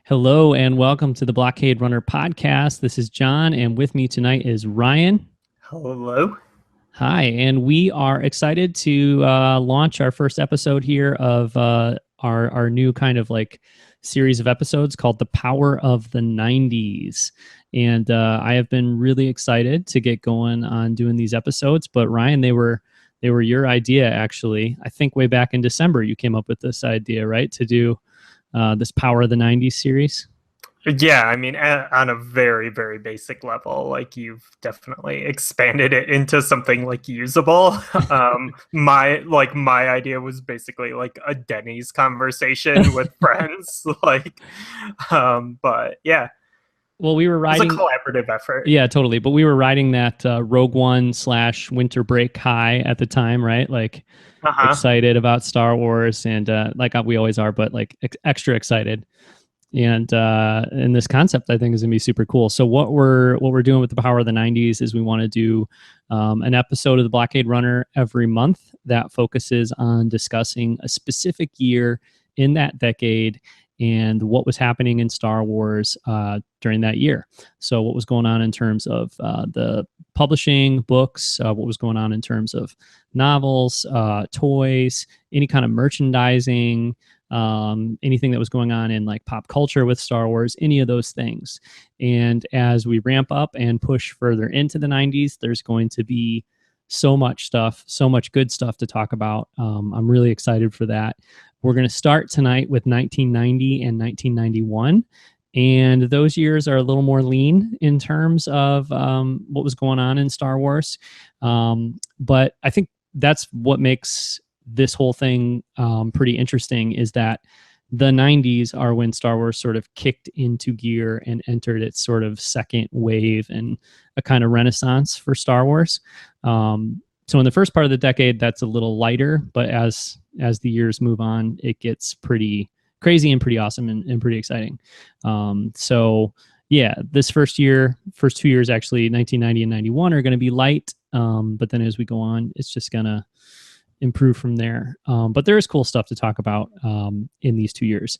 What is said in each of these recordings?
Hello and welcome to the Blockade Runner podcast. This is John, and with me tonight is Ryan. Hello. Hi, and we are excited to launch our first episode here of our new kind of like series of episodes called The Power of the 90s. And I have been really excited to get going on doing these episodes. But Ryan, they were your idea, actually. I think way back in December you came up with this idea, right, to do this Power of the 90s series. Yeah, I mean, on a very, very basic level, like you've definitely expanded it into something like usable. My idea was basically like a Denny's conversation with friends, but yeah. Well, we were riding. It's a collaborative effort. Yeah, totally. But we were riding that Rogue One / Winter Break high at the time, right? Like excited about Star Wars and like we always are, but like extra excited. And this concept I think is gonna be super cool. So what we're doing with the Power of the 90s is we want to do an episode of the Blockade Runner every month that focuses on discussing a specific year in that decade and what was happening in Star Wars during that year. So what was going on in terms of the publishing, books, what was going on in terms of novels, toys, any kind of merchandising, anything that was going on in like pop culture with Star Wars, any of those things. And as we ramp up and push further into the 90s, there's going to be so much stuff, so much good stuff to talk about. I'm really excited for that. We're going to start tonight with 1990 and 1991. And those years are a little more lean in terms of what was going on in Star Wars. But I think that's what makes this whole thing pretty interesting, is that the 90s are when Star Wars sort of kicked into gear and entered its sort of second wave and a kind of renaissance for Star Wars. So in the first part of the decade, that's a little lighter, but as the years move on, it gets pretty crazy and pretty awesome and pretty exciting. So yeah, this first 2 years, actually 1990 and 91 are going to be light. But then as we go on, it's just going to improve from there. But there is cool stuff to talk about in these 2 years,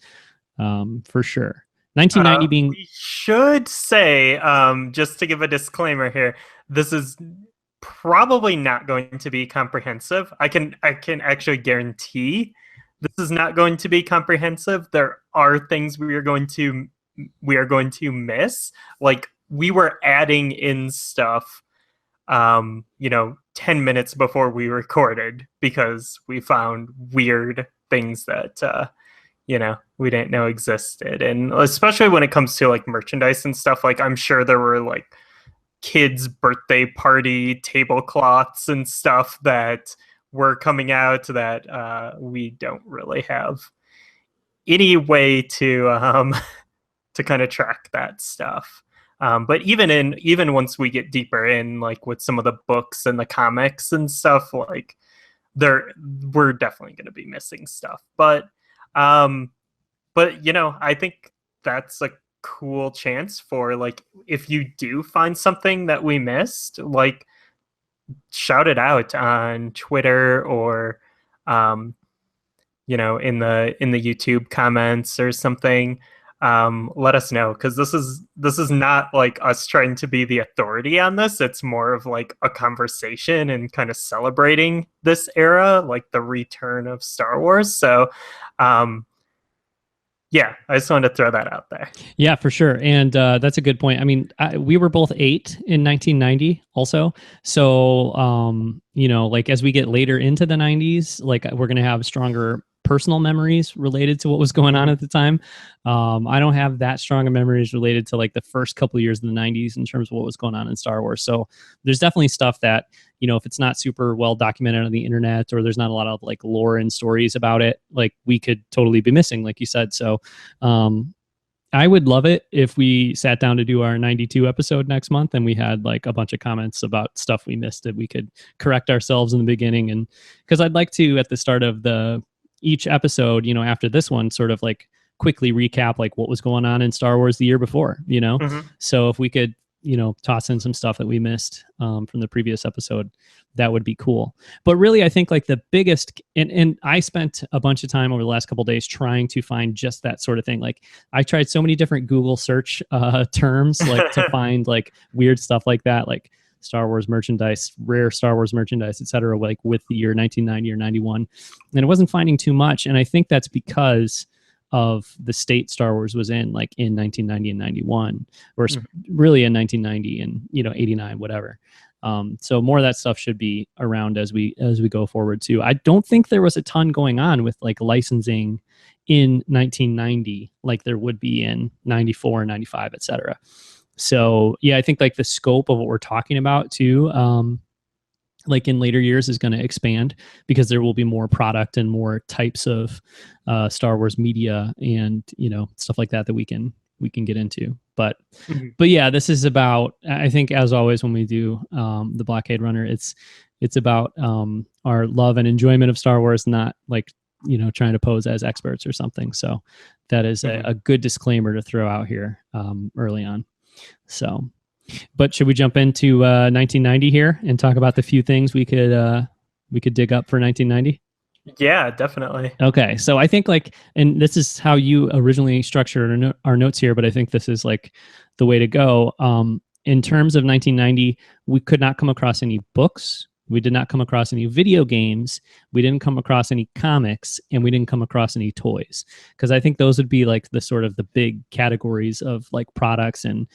for sure. 1990 being... We should say, just to give a disclaimer here, this is probably not going to be comprehensive. I can actually guarantee this is not going to be comprehensive. There are things we are going to miss. Like, we were adding in stuff 10 minutes before we recorded because we found weird things that we didn't know existed. And especially when it comes to like merchandise and stuff, like I'm sure there were like kids' birthday party tablecloths and stuff that were coming out that we don't really have any way to kind of track that stuff. But even once we get deeper in, like with some of the books and the comics and stuff, like we're definitely going to be missing stuff. But I think that's a cool chance for, like, if you do find something that we missed, like, shout it out on Twitter or in the YouTube comments or something. Let us know, because this is not like us trying to be the authority on this. It's more of like a conversation and kind of celebrating this era, like the return of Star Wars. So yeah, I just wanted to throw that out there. Yeah, for sure. And that's a good point. I mean, we were both 8 in 1990 also. So, like as we get later into the 90s, like we're going to have stronger personal memories related to what was going on at the time. I don't have that strong of memories related to like the first couple of years of the 90s in terms of what was going on in Star Wars. So there's definitely stuff that, if it's not super well documented on the internet, or there's not a lot of like lore and stories about it, like we could totally be missing, like you said. So I would love it if we sat down to do our 92 episode next month and we had like a bunch of comments about stuff we missed that we could correct ourselves in the beginning. And because I'd like to, at the start of each episode, after this one, sort of like quickly recap like what was going on in Star Wars the year before, Mm-hmm. So if we could toss in some stuff that we missed from the previous episode, that would be cool. But really, I think like the biggest, and I spent a bunch of time over the last couple of days trying to find just that sort of thing. Like I tried so many different Google search terms, like to find like weird stuff like that, like Star Wars merchandise, rare Star Wars merchandise, etc., like with the year 1990 or 91. And it wasn't finding too much. And I think that's because of the state Star Wars was in, like in 1990 and 91, or really in 1990 and 89, whatever. So more of that stuff should be around as we go forward too. I don't think there was a ton going on with like licensing in 1990 like there would be in 94, 95, etc. So yeah, I think like the scope of what we're talking about too, like in later years is going to expand because there will be more product and more types of Star Wars media and stuff like that we can get into. But yeah, this is about, I think as always when we do the Blockade Runner, it's about our love and enjoyment of Star Wars, not like trying to pose as experts or something. So that is a good disclaimer to throw out here early on. So, but should we jump into 1990 here and talk about the few things we could dig up for 1990? Yeah, definitely. Okay, so I think like, and this is how you originally structured our notes here, but I think this is like the way to go. In terms of 1990, we could not come across any books. We did not come across any video games. We didn't come across any comics, and we didn't come across any toys. Because I think those would be like the sort of the big categories of like products and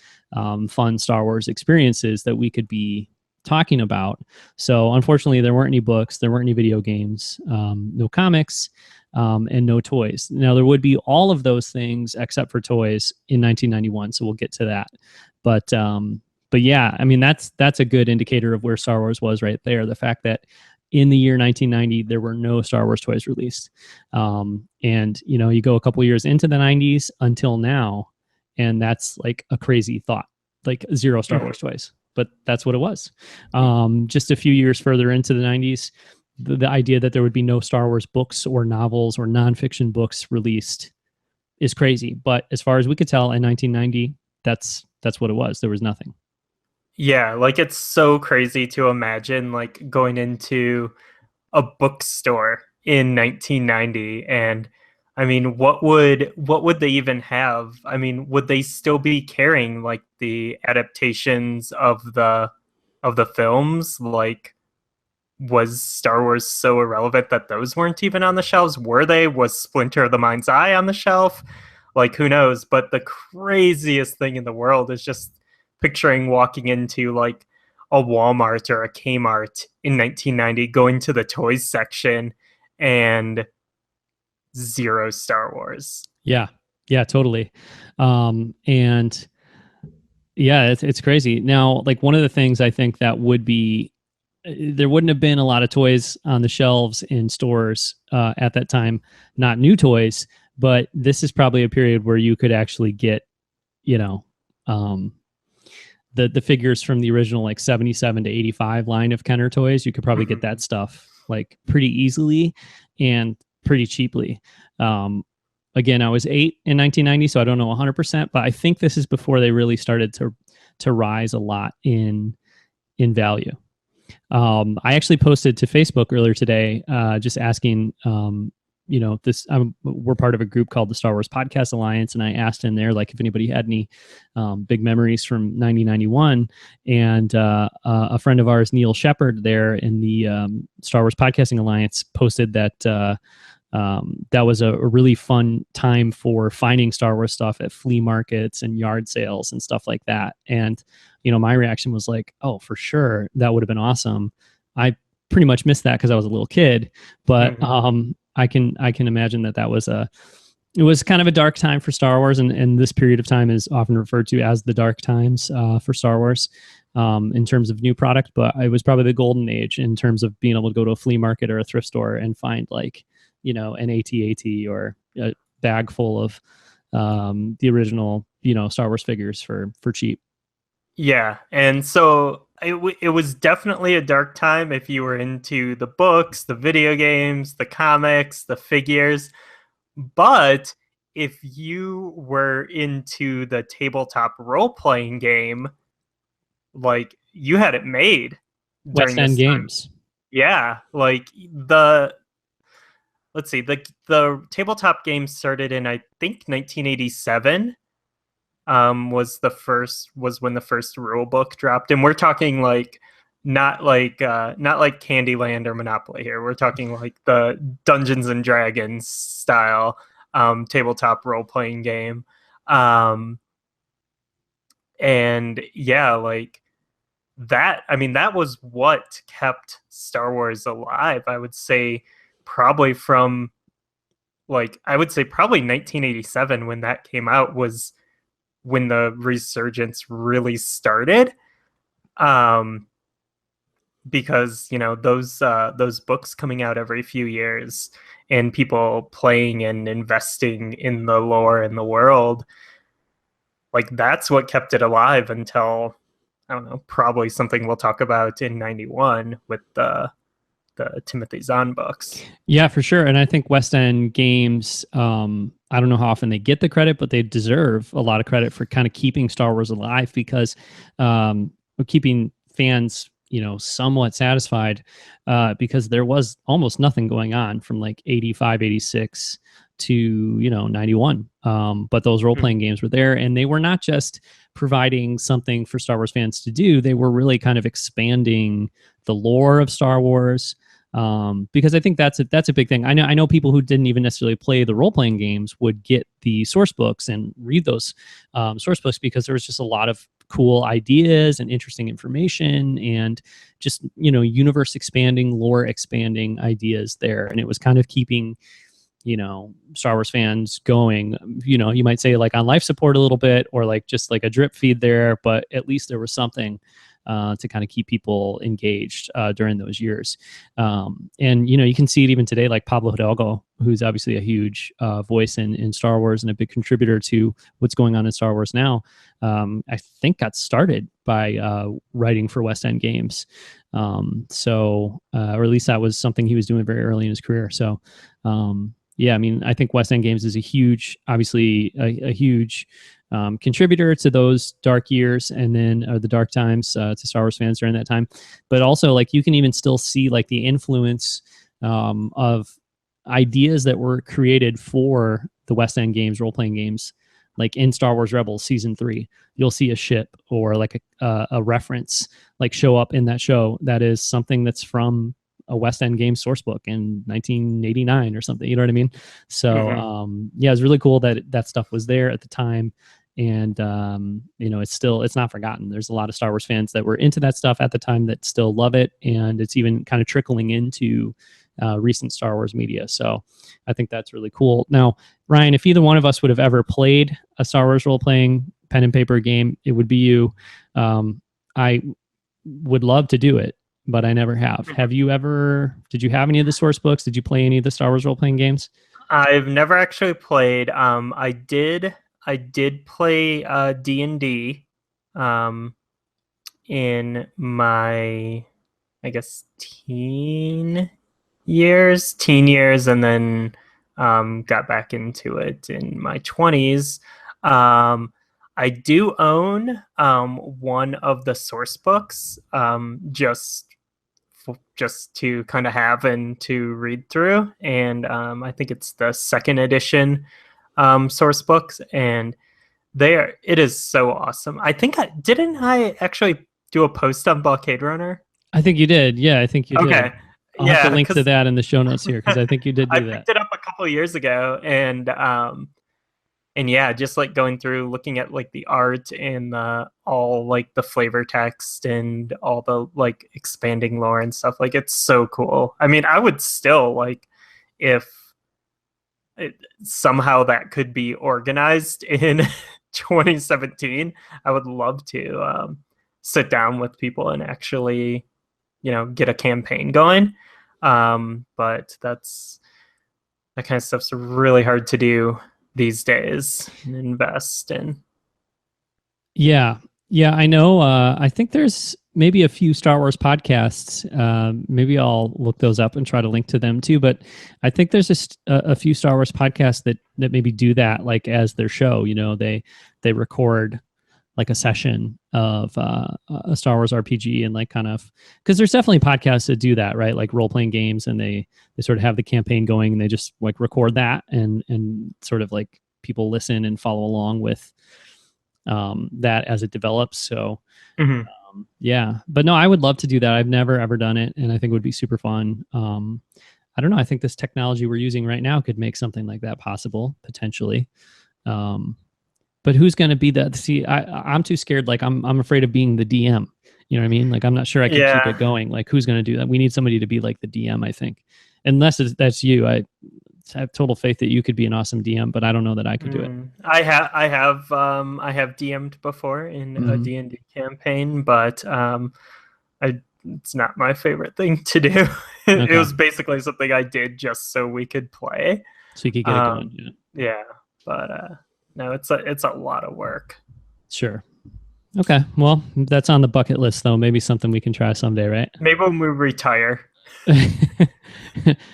fun Star Wars experiences that we could be talking about. So unfortunately, there weren't any books, there weren't any video games, no comics, and no toys. Now there would be all of those things except for toys in 1991. So we'll get to that. But yeah, I mean that's a good indicator of where Star Wars was right there. The fact that in the year 1990 there were no Star Wars toys released, and you go a couple years into the 90s until now, and that's like a crazy thought, like 0 Star Wars toys. But that's what it was. Just a few years further into the 90s, the idea that there would be no Star Wars books or novels or nonfiction books released is crazy. But as far as we could tell in 1990, that's what it was. There was nothing. Yeah, like it's so crazy to imagine like going into a bookstore in 1990 and I mean what would they even have? I mean, would they still be carrying like the adaptations of the films? Like was Star Wars so irrelevant that those weren't even on the shelves? Were they? Was Splinter of the Mind's Eye on the shelf? Like who knows? But the craziest thing in the world is just picturing walking into like a Walmart or a Kmart in 1990, going to the toys section and 0 Star Wars. Yeah, totally. And yeah, it's crazy. Now, like one of the things I think that would be, there wouldn't have been a lot of toys on the shelves in stores at that time, not new toys, but this is probably a period where you could actually get, the figures from the original like 77 to 85 line of Kenner toys. You could probably get that stuff like pretty easily and pretty cheaply. Again, I was 8 in 1990, so I don't know 100%, but I think this is before they really started to rise a lot in value. I actually posted to Facebook earlier today, just asking, we're part of a group called the Star Wars Podcast Alliance, and I asked in there like if anybody had any big memories from 1991, and a friend of ours, Neil Shepard, there in the Star Wars Podcasting Alliance, posted that that was a really fun time for finding Star Wars stuff at flea markets and yard sales and stuff like that. And my reaction was like, oh, for sure, that would have been awesome. I pretty much missed that because I was a little kid, but I can imagine that it was kind of a dark time for Star Wars, and this period of time is often referred to as the dark times for Star Wars in terms of new product. But it was probably the golden age in terms of being able to go to a flea market or a thrift store and find like an AT-AT or a bag full of the original Star Wars figures for cheap. Yeah, and so it was definitely a dark time if you were into the books, the video games, the comics, the figures. But if you were into the tabletop role-playing game, like you had it made West during End this time. Games. Yeah, like the let's see, the tabletop game started in I think 1987. Was when the first rule book dropped, and we're talking like not like Candyland or Monopoly here. We're talking like the Dungeons and Dragons style tabletop role playing game. Um, and yeah, like that. I mean, that was what kept Star Wars alive. I would say probably from I would say probably 1987 when that came out was when the resurgence really started. Um, because those books coming out every few years and people playing and investing in the lore and the world, like that's what kept it alive until I don't know, probably something we'll talk about in 91 with the Timothy Zahn books. Yeah, for sure. And I think West End Games, I don't know how often they get the credit, but they deserve a lot of credit for kind of keeping Star Wars alive because keeping fans, somewhat satisfied because there was almost nothing going on from like 85, 86 to 91, but those role-playing games were there, and they were not just providing something for Star Wars fans to do, they were really kind of expanding the lore of Star Wars, because I think that's a big thing. I know people who didn't even necessarily play the role-playing games would get the source books and read those source books because there was just a lot of cool ideas and interesting information and just universe expanding, lore expanding ideas there, and it was kind of keeping Star Wars fans going, you might say like on life support a little bit or like just like a drip feed there, but at least there was something to kind of keep people engaged during those years. And, you can see it even today, like Pablo Hidalgo, who's obviously a huge voice in Star Wars and a big contributor to what's going on in Star Wars now. I think got started by writing for West End Games. Or at least that was something he was doing very early in his career. So, yeah, I mean, I think West End Games is a huge contributor to those dark years and then the dark times to Star Wars fans during that time. But also, like, you can even still see like the influence of ideas that were created for the West End Games role-playing games. Like in Star Wars Rebels season 3, you'll see a ship or like a reference like show up in that show that is something that's from a West End Games source book in 1989 or something. You know what I mean? So yeah, it's really cool that that stuff was there at the time. And it's not forgotten. There's a lot of Star Wars fans that were into that stuff at the time that still love it, and it's even kind of trickling into recent Star Wars media. So I think that's really cool. Now, Ryan, if either one of us would have ever played a Star Wars role-playing pen and paper game, it would be you. I would love to do it, but I never have. Did you have any of the source books? Did you play any of the Star Wars role-playing games? I've never actually played. I did play D&D in my, I guess, teen years, and then got back into it in my 20s. I do own one of the source books, just to kind of have and to read through, and I think it's the second edition source books, and it is so awesome. I think didn't I actually do a post on Blockade Runner? I think you did. Yeah, I think you did. Okay. I'll have to link to that in the show notes here because I think you did do that. I picked it up a couple of years ago, and yeah, just like going through, looking at like the art and all like the flavor text and all the like expanding lore and stuff. Like, it's so cool. I mean, I would still like if somehow that could be organized in 2017. I would love to sit down with people and actually, get a campaign going. But that kind of stuff's really hard to do these days and invest in. Yeah, I know. I think there's maybe a few Star Wars podcasts. Maybe I'll look those up and try to link to them too. But I think there's just a few Star Wars podcasts that maybe do that like as their show. They record like a session of a Star Wars RPG, and like kind of, because there's definitely podcasts that do that, right? Like role playing games, and they sort of have the campaign going, and they just like record that, and sort of like people listen and follow along with that as it develops. So yeah, but no, I would love to do that. I've never ever done it, and I think it would be super fun. I don't know. I think this technology we're using right now could make something like that possible potentially. But who's going to be the, see, I'm too scared. Like I'm afraid of being the DM, you know what I mean? Like, I'm not sure I can keep it going. Like, who's going to do that? We need somebody to be like the DM, I think, unless that's you. I have total faith that you could be an awesome DM, but I don't know that I could do it. I have DM'd before in a D&D campaign, but it's not my favorite thing to do. It was basically something I did just so we could play. So you could get it going. Yeah, but no, it's a lot of work. Sure. Okay. Well, that's on the bucket list, though. Maybe something we can try someday, right? Maybe when we retire.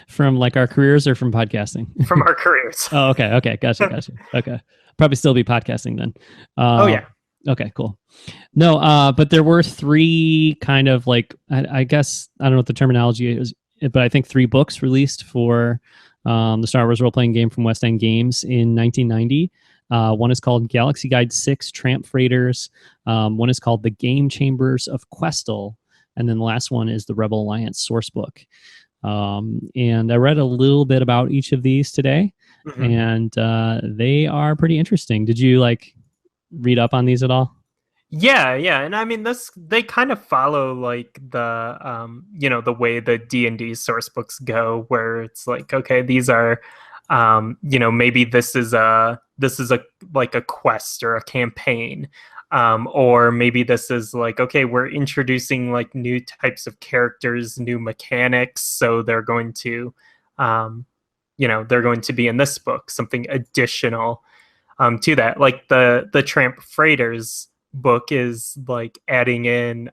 From like our careers or from podcasting? From our careers. Oh, okay. Okay. Gotcha. Okay. Probably still be podcasting then. Oh, yeah. Okay, cool. No, but there were three kind of like, I guess, I don't know what the terminology is, but I think 3 books released for the Star Wars role-playing game from West End Games in 1990. One is called Galaxy Guide 6 Tramp Freighters. One is called The Game Chambers of Questel. And then the last one is the Rebel Alliance Sourcebook. And I read a little bit about each of these today, and they are pretty interesting. Did you like read up on these at all? Yeah, and I mean, they kind of follow like the the way the D&D source books go, where it's like, okay, these are maybe this is a like a quest or a campaign, or maybe this is like, okay, we're introducing like new types of characters, new mechanics, so they're going to they're going to be in this book, something additional to that. Like the Tramp Freighters book is like adding in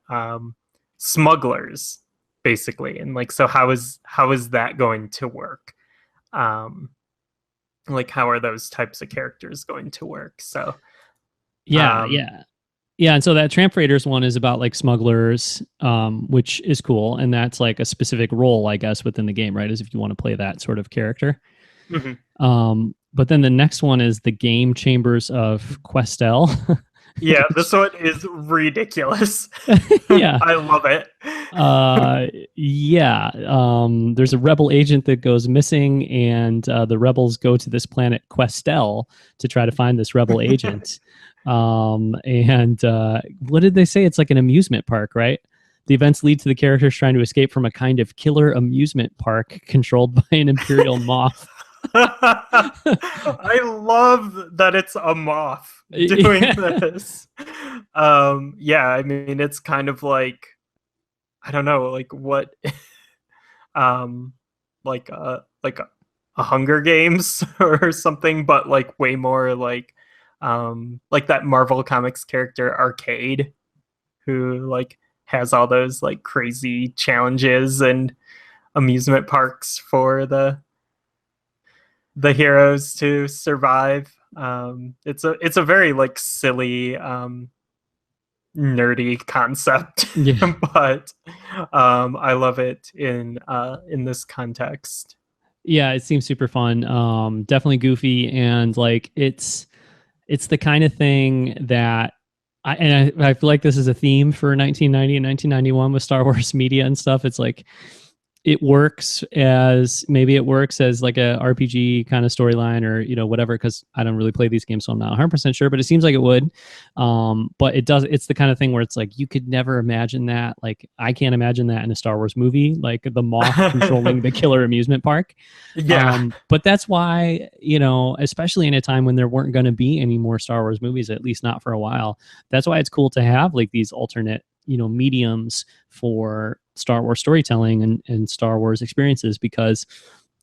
smugglers, basically, and like, so how is that going to work? Like, how are those types of characters going to work? So yeah. And so that Tramp Freighters one is about like smugglers, which is cool, and that's like a specific role, I guess, within the game, right? As if you want to play that sort of character. But then the next one is the Game Chambers of Questel. Yeah, this one is ridiculous. Yeah. I love it. There's a rebel agent that goes missing, and the rebels go to this planet Questel to try to find this rebel agent. And what did they say? It's like an amusement park, right? The events lead to the characters trying to escape from a kind of killer amusement park controlled by an Imperial moth. I love that it's a moth doing this. I mean, it's kind of like, I don't know, like what like a Hunger Games or something, but like way more like that Marvel Comics character Arcade, who like has all those like crazy challenges and amusement parks for the heroes to survive. It's a very like silly nerdy concept, but I love it in this context. Yeah, it seems super fun. Definitely goofy, and like it's the kind of thing that I feel like this is a theme for 1990 and 1991 with Star Wars media and stuff. It's like it works as like a RPG kind of storyline, or whatever, because I don't really play these games, so I'm not 100% sure, but it seems like it would. But it's the kind of thing where it's like you could never imagine that. Like, I can't imagine that in a Star Wars movie, like the moth controlling the killer amusement park. But that's why, especially in a time when there weren't going to be any more Star Wars movies, at least not for a while, that's why it's cool to have like these alternate mediums for Star Wars storytelling and Star Wars experiences, because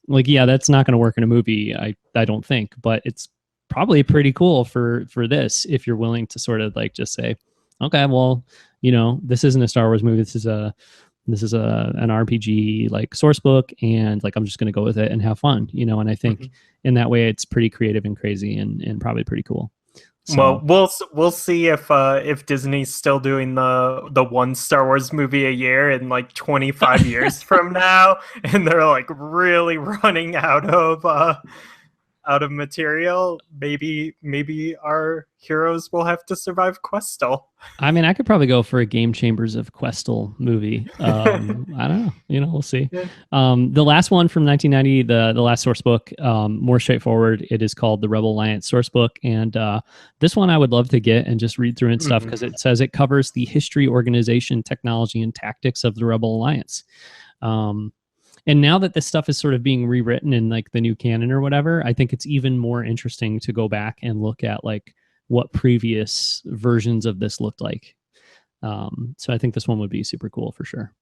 like, yeah, that's not going to work in a movie, I don't think, but it's probably pretty cool for this, if you're willing to sort of like just say, okay, well, this isn't a Star Wars movie, this is an RPG like source book, and like I'm just going to go with it and have fun, and I think in that way it's pretty creative and crazy and probably pretty cool. Well, So we'll see if Disney's still doing the one Star Wars movie a year in like 25 years from now, and they're like really running out of material. Maybe our heroes will have to survive Questel. I mean, I could probably go for a Game Chambers of Questel movie. I don't know. We'll see. Yeah. The last one from 1990, the last source book, more straightforward. It is called the Rebel Alliance source book, and this one I would love to get and just read through and stuff because it says it covers the history, organization, technology, and tactics of the Rebel Alliance. And now that this stuff is sort of being rewritten in like the new canon or whatever, I think it's even more interesting to go back and look at like what previous versions of this looked like. So I think this one would be super cool for sure.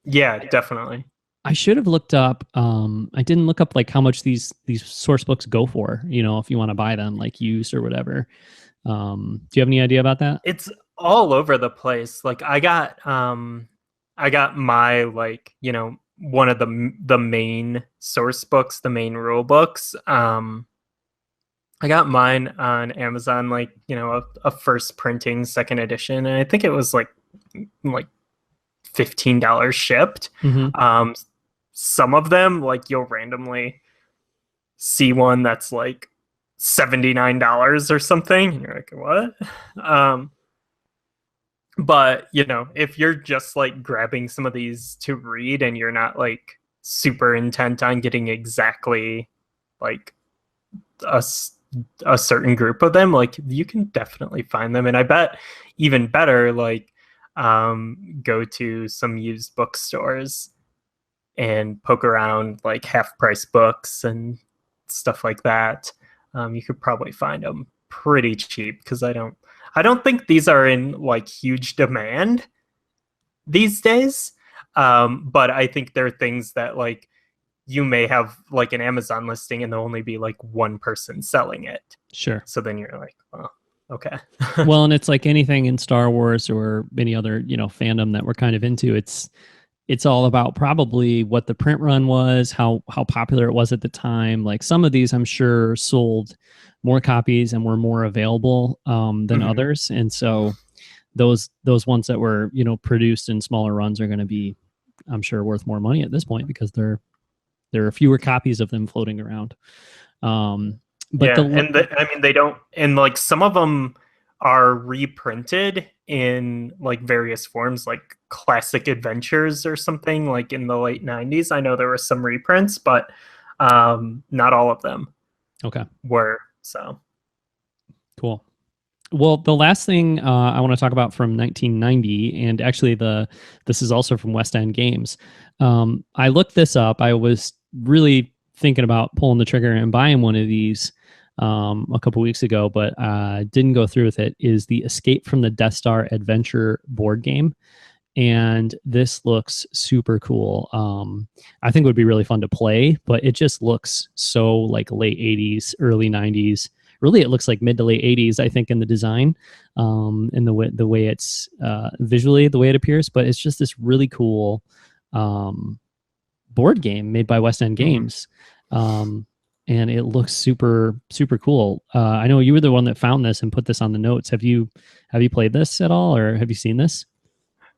Yeah, definitely. I should have looked up. I didn't look up like how much these source books go for. If you want to buy them like used or whatever. Do you have any idea about that? It's all over the place. Like I got my like one of the main source books, the main rule books. I got mine on Amazon, like, a first printing, second edition, and I think it was like $15 shipped. Mm-hmm. Some of them, like, you'll randomly see one that's like $79 or something, and you're like, what? But if you're just like grabbing some of these to read and you're not like super intent on getting exactly like a certain group of them, like you can definitely find them. And I bet even better, like go to some used bookstores and poke around like half price books and stuff like that. You could probably find them pretty cheap because I don't think these are in like huge demand these days. But I think they're things that like you may have like an Amazon listing and there'll only be like one person selling it. Sure. So then you're like, well, okay. Well, and it's like anything in Star Wars or any other, fandom that we're kind of into. It's all about probably what the print run was, how popular it was at the time. Like some of these, I'm sure, sold more copies and were more available than others, and so those ones that were produced in smaller runs are going to be, I'm sure, worth more money at this point because there are fewer copies of them floating around. But yeah, I mean, they don't, and like some of them are reprinted in like various forms, like Classic Adventures or something, like in the late 90s. I know there were some reprints, but not all of them were. So cool. Well, the last thing I want to talk about from 1990, and actually this is also from West End Games. I looked this up. I was really thinking about pulling the trigger and buying one of these a couple weeks ago, but didn't go through with it. Is the Escape from the Death Star Adventure board game. And this looks super cool. I think it would be really fun to play, but it just looks so like late 80s, early 90s. Really, it looks like mid to late 80s, I think, in the design, in the way it's visually, the way it appears. But it's just this really cool board game made by West End Games. And it looks super, super cool. I know you were the one that found this and put this on the notes. Have you played this at all, or have you seen this?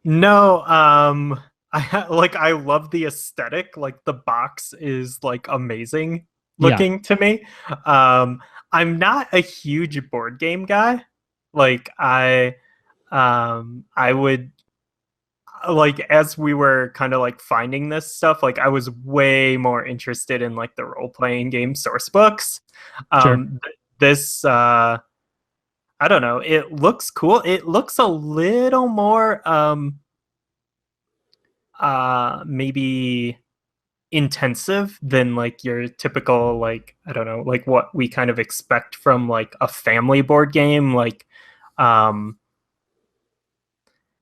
No, I love the aesthetic. Like the box is like amazing looking to me. I'm not a huge board game guy. Like I would, like, as we were kind of like finding this stuff, like I was way more interested in like the role-playing game source books. Sure. This I don't know, it looks cool. It looks a little more maybe intensive than like your typical, like, I don't know, like what we kind of expect from like a family board game, like I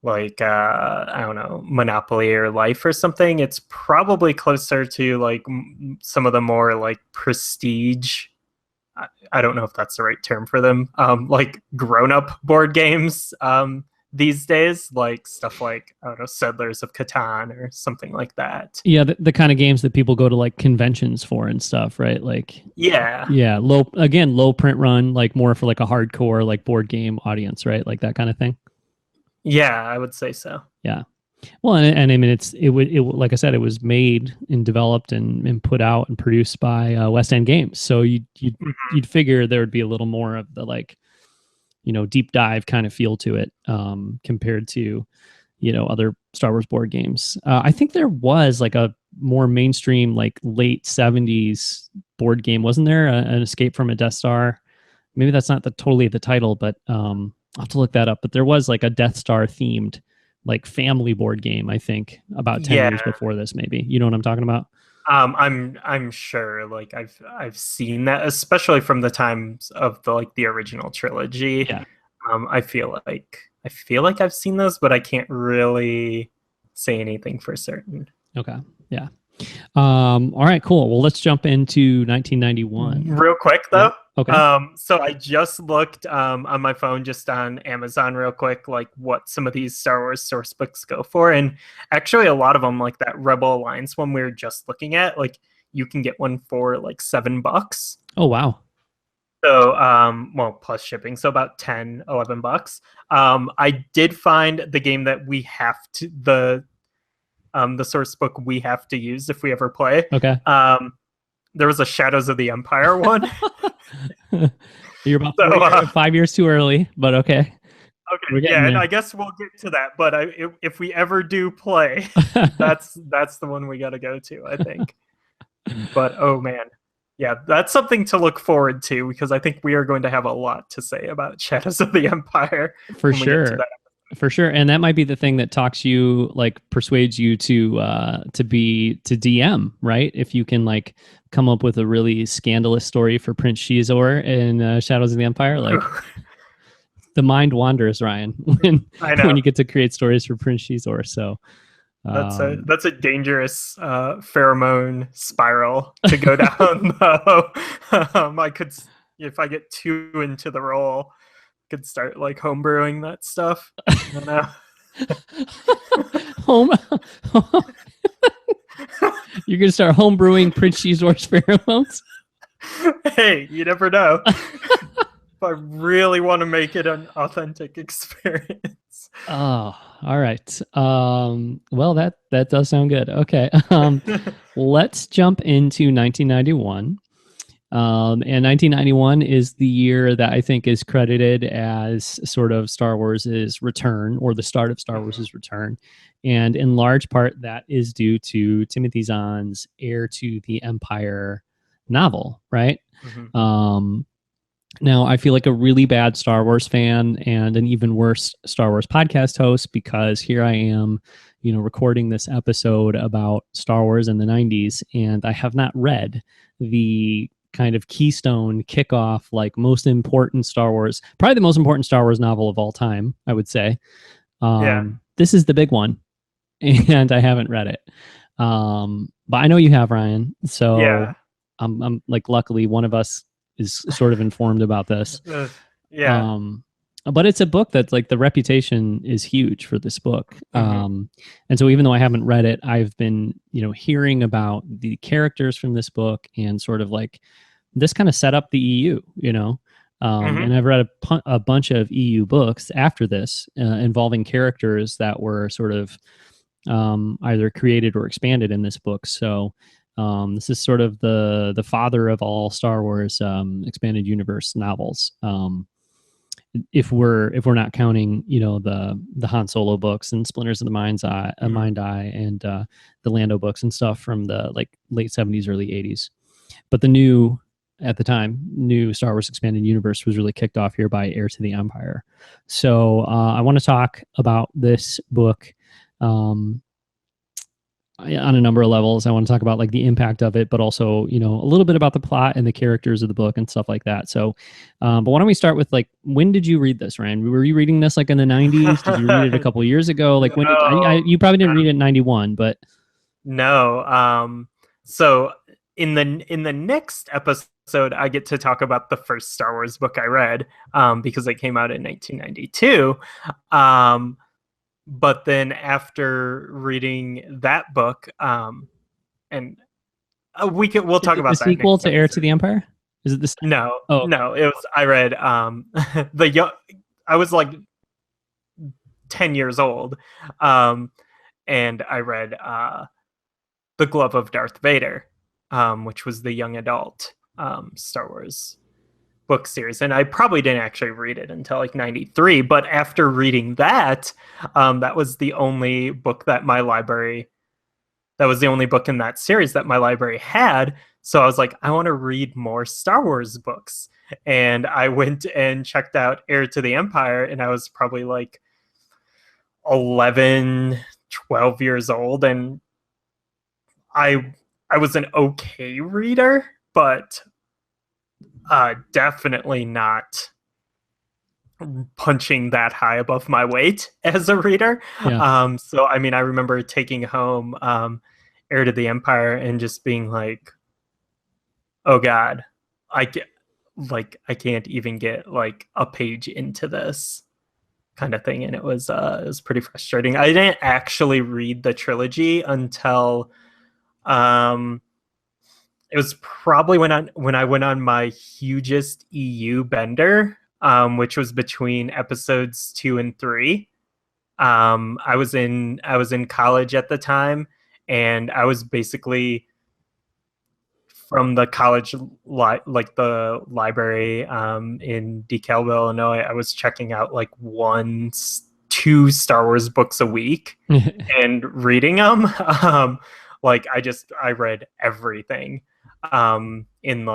don't know, Monopoly or Life or something. It's probably closer to like some of the more like prestige, I don't know if that's the right term for them, like grown-up board games these days, like stuff like, I don't know, Settlers of Catan or something like that. Yeah, the kind of games that people go to like conventions for and stuff, right? Like, Yeah. yeah, low print run, like more for like a hardcore like board game audience, right? Like that kind of thing. Yeah, I would say so. Yeah. Well, and I mean, like I said, it was made and developed and put out and produced by West End Games. So you'd figure there would be a little more of the like, deep dive kind of feel to it compared to, other Star Wars board games. I think there was like a more mainstream, like late 70s board game, wasn't there? An Escape from a Death Star. Maybe that's not totally the title, but I'll have to look that up. But there was like a Death Star themed like family board game, I think, about 10 years before this, maybe. You know what I'm talking about? I'm sure, like I've seen that, especially from the times of the original trilogy. Yeah. I feel like I've seen those, but I can't really say anything for certain. Okay. Yeah. All right, cool. Well, let's jump into 1991. Real quick though. Yeah. Okay. So I just looked on my phone, just on Amazon real quick, like what some of these Star Wars source books go for. And actually a lot of them, like that Rebel Alliance one we were just looking at, like you can get one for like $7. Oh, wow. So, well, plus shipping, so about $10-11. I did find the game that we have to, the source book we have to use if we ever play. Okay. There was a Shadows of the Empire one. You're about 5 years too early, but okay. Okay, yeah, and I guess we'll get to that. But if we ever do play, that's the one we got to go to, I think. But oh man, yeah, that's something to look forward to, because I think we are going to have a lot to say about Shadows of the Empire. For sure. For sure. And that might be the thing that talks you, like persuades you to DM, right? If you can like come up with a really scandalous story for Prince Shizor in Shadows of the Empire, like the mind wanders, Ryan, when you get to create stories for Prince Shizor. So that's a dangerous pheromone spiral to go down though. I could, if I get too into the role, could start like homebrewing that stuff. I don't know. You're gonna start homebrewing Prince Shizor's pheromones? Hey, you never know. If I really want to make it an authentic experience. Oh, all right. Well, that does sound good. Okay. Let's jump into 1991. And 1991 is the year that I think is credited as sort of Star Wars's return, or the start of Star Wars's return. And in large part, that is due to Timothy Zahn's Heir to the Empire novel, right? Mm-hmm. Now, I feel like a really bad Star Wars fan and an even worse Star Wars podcast host, because here I am, recording this episode about Star Wars in the 90s, and I have not read the kind of keystone kickoff, like most important Star Wars, probably the most important Star Wars novel of all time, I would say. This is the big one, and I haven't read it. But I know you have, Ryan. So yeah. I'm like, luckily one of us is sort of informed about this. But it's a book that's like, the reputation is huge for this book. Mm-hmm. And so even though I haven't read it, I've been, hearing about the characters from this book, and sort of like this kind of set up the EU, and I've read a bunch of EU books after this involving characters that were sort of either created or expanded in this book. So this is sort of the father of all Star Wars expanded universe novels. If we're not counting, the Han Solo books and Splinters of the Mind Eye, and the Lando books and stuff from the like late 70s, early 80s. But the new Star Wars expanded universe was really kicked off here by Heir to the Empire. So I want to talk about this book on a number of levels. I want to talk about like the impact of it, but also, a little bit about the plot and the characters of the book and stuff like that. So, but why don't we start with like, when did you read this, Ryan? Were you reading this like in the 90s? Did you read it a couple of years ago? Like when you probably didn't read it in 91, but no. So in the next episode, I get to talk about the first Star Wars book I read, because it came out in 1992. But then after reading that book, and we'll Is talk it the about that sequel next to Heir to episode. the Empire? Is it this? No, Oh, no, it was I read the young. I was like 10 years old, and I read The Glove of Darth Vader, which was the young adult Star Wars book series. And I probably didn't actually read it until like 93. But after reading that, that was the only book that my library, that was the only book in that series that my library had. So I was like, I want to read more Star Wars books. And I went and checked out Heir to the Empire, and I was probably like 11, 12 years old. And I was an okay reader, but definitely not punching that high above my weight as a reader. yeah. So I mean, I remember taking home Heir to the Empire and just being like, "Oh God, I can't even get like a page into this." Kind of thing. And it was pretty frustrating. I didn't actually read the trilogy until um it was probably when I went on my hugest EU bender, which was between episodes 2 and 3. I was in college at the time, and I was basically from the college like the library in DeKalb, Illinois. I was checking out like two Star Wars books a week and reading them. Like I read everything in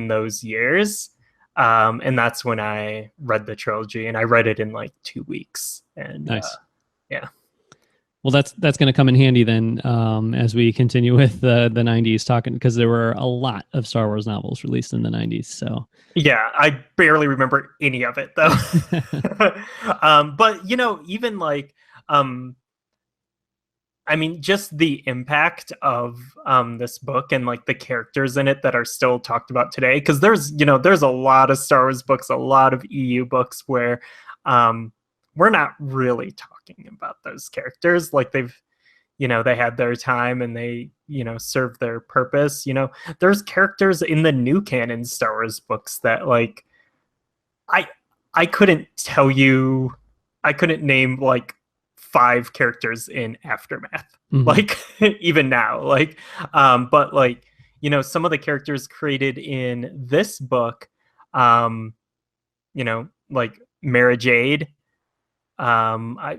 those years. And that's when I read the trilogy, and I read it in like 2 weeks. And Nice. yeah. Well, that's going to come in handy then, as we continue with the '90s talking, because there were a lot of Star Wars novels released in the '90s. So Yeah, I barely remember any of it though. But even like I mean, just the impact of this book and like the characters in it that are still talked about today. Because there's a lot of Star Wars books, a lot of EU books where we're not really talking about those characters. Like they had their time and they served their purpose. There's characters in the new canon Star Wars books that like I I couldn't tell you, I couldn't name like 5 characters in Aftermath. mhm. Like even now, like but like some of the characters created in this book, um, like Mara Jade, I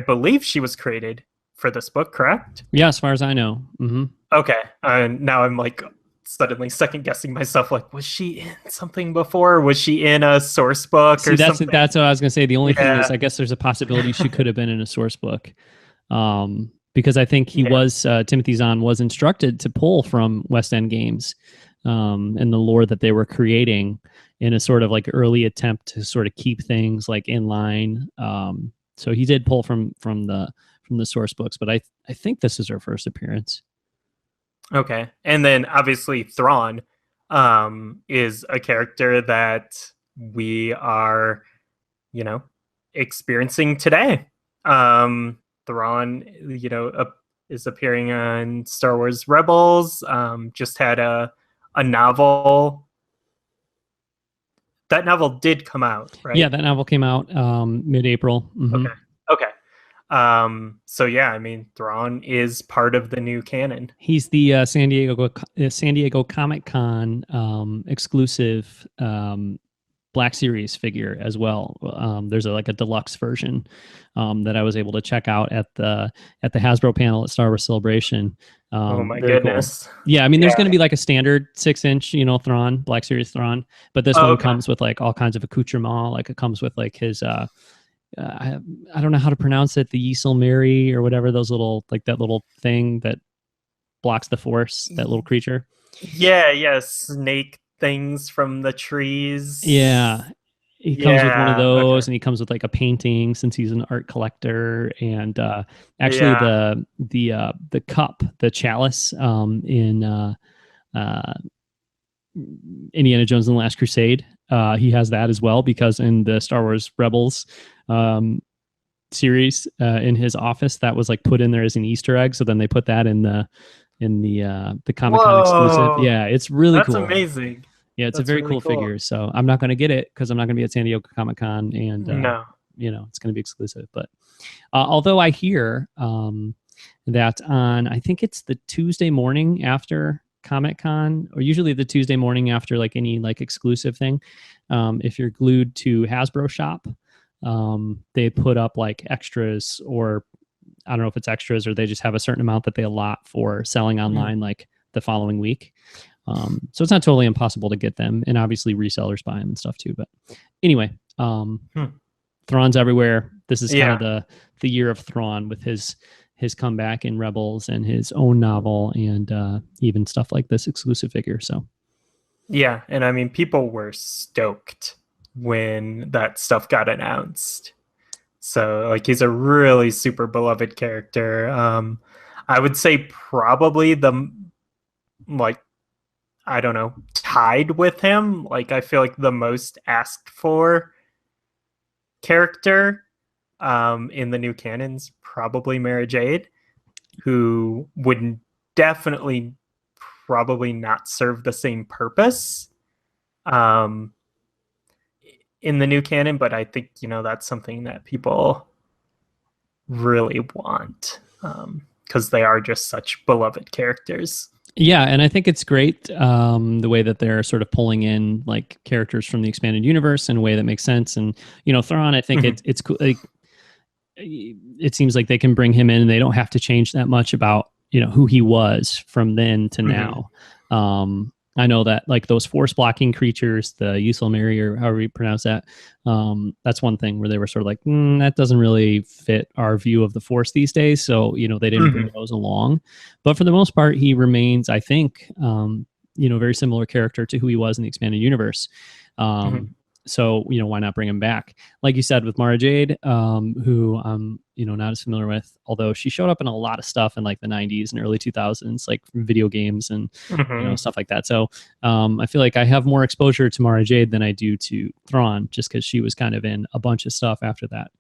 believe she was created for this book, correct? Yeah, as far as I know. Hmm. Okay, and now I'm like suddenly second guessing myself. Like, was she in something before? Was she in a source book See, or that's something? what I was going to say. The only thing is, Yeah, I guess there's a possibility she could have been in a source book, because I think he yeah. was Timothy Zahn was instructed to pull from West End Games, and the lore that they were creating in a sort of like early attempt to sort of keep things like in line. So he did pull from the source books, but I think this is her first appearance. Okay, and then obviously Thrawn is a character that we are, you know, experiencing today. Thrawn, is appearing on Star Wars Rebels. Just had a novel. That novel did come out, right? Yeah, that novel came out mid-April. Mm-hmm. Okay. Okay. So yeah, I mean, Thrawn is part of the new canon. He's the San Diego Comic Con exclusive Black Series figure as well. There's like a deluxe version that I was able to check out at the Hasbro panel at Star Wars Celebration. Oh my Very goodness. cool. Yeah, I mean, there's Yeah. going to be like a standard 6-inch, Thrawn, Black Series Thrawn, but this one Okay. comes with like all kinds of accoutrement. Like it comes with like his I don't know how to pronounce it, the Yisel Mary or whatever, those little, like that little thing that blocks the force, that little creature. Yeah, snake things from the trees. Yeah. He comes with one of those, Okay. and he comes with like a painting since he's an art collector. And actually Yeah. the cup, the chalice in Indiana Jones and the Last Crusade. He has that as well, because in the Star Wars Rebels series, in his office, that was like put in there as an Easter egg. So then they put that in the Comic-Con exclusive. Whoa, Yeah, it's really that's cool. amazing. Yeah, it's a That's very really cool cool. figure. So I'm not going to get it because I'm not going to be at San Diego Comic-Con, and No. it's going to be exclusive. But although I hear that on, I think it's the Tuesday morning after Comic-Con, or usually the Tuesday morning after like any like exclusive thing, if you're glued to Hasbro Shop, they put up like extras, or I don't know if it's extras or they just have a certain amount that they allot for selling online like the following week. So it's not totally impossible to get them, and obviously resellers buy them and stuff too. But anyway, Thrawn's everywhere. This is kind of the year of Thrawn, with his comeback in Rebels and his own novel, and even stuff like this exclusive figure. So yeah, and I mean, people were stoked when that stuff got announced. So like, he's a really super beloved character. I would say probably the, like, I don't know, tied with him. Like, I feel like the most asked for character in the new canon's probably Mara Jade, who would definitely probably not serve the same purpose in the new canon, but I think, that's something that people really want, because they are just such beloved characters. Yeah, and I think it's great the way that they're sort of pulling in like characters from the expanded universe in a way that makes sense. And Thrawn, I think it's cool. Like, it seems like they can bring him in and they don't have to change that much about who he was from then to now. I know that like those force blocking creatures, the Yusilmiri, or however you pronounce that, that's one thing where they were sort of like, that doesn't really fit our view of the force these days. So, they didn't bring those along. But for the most part, he remains, I think, very similar character to who he was in the expanded universe. So, why not bring him back? Like you said, with Mara Jade, who I'm, not as familiar with, although she showed up in a lot of stuff in like the 90s and early 2000s, like video games and, stuff like that. So I feel like I have more exposure to Mara Jade than I do to Thrawn, just because she was kind of in a bunch of stuff after that.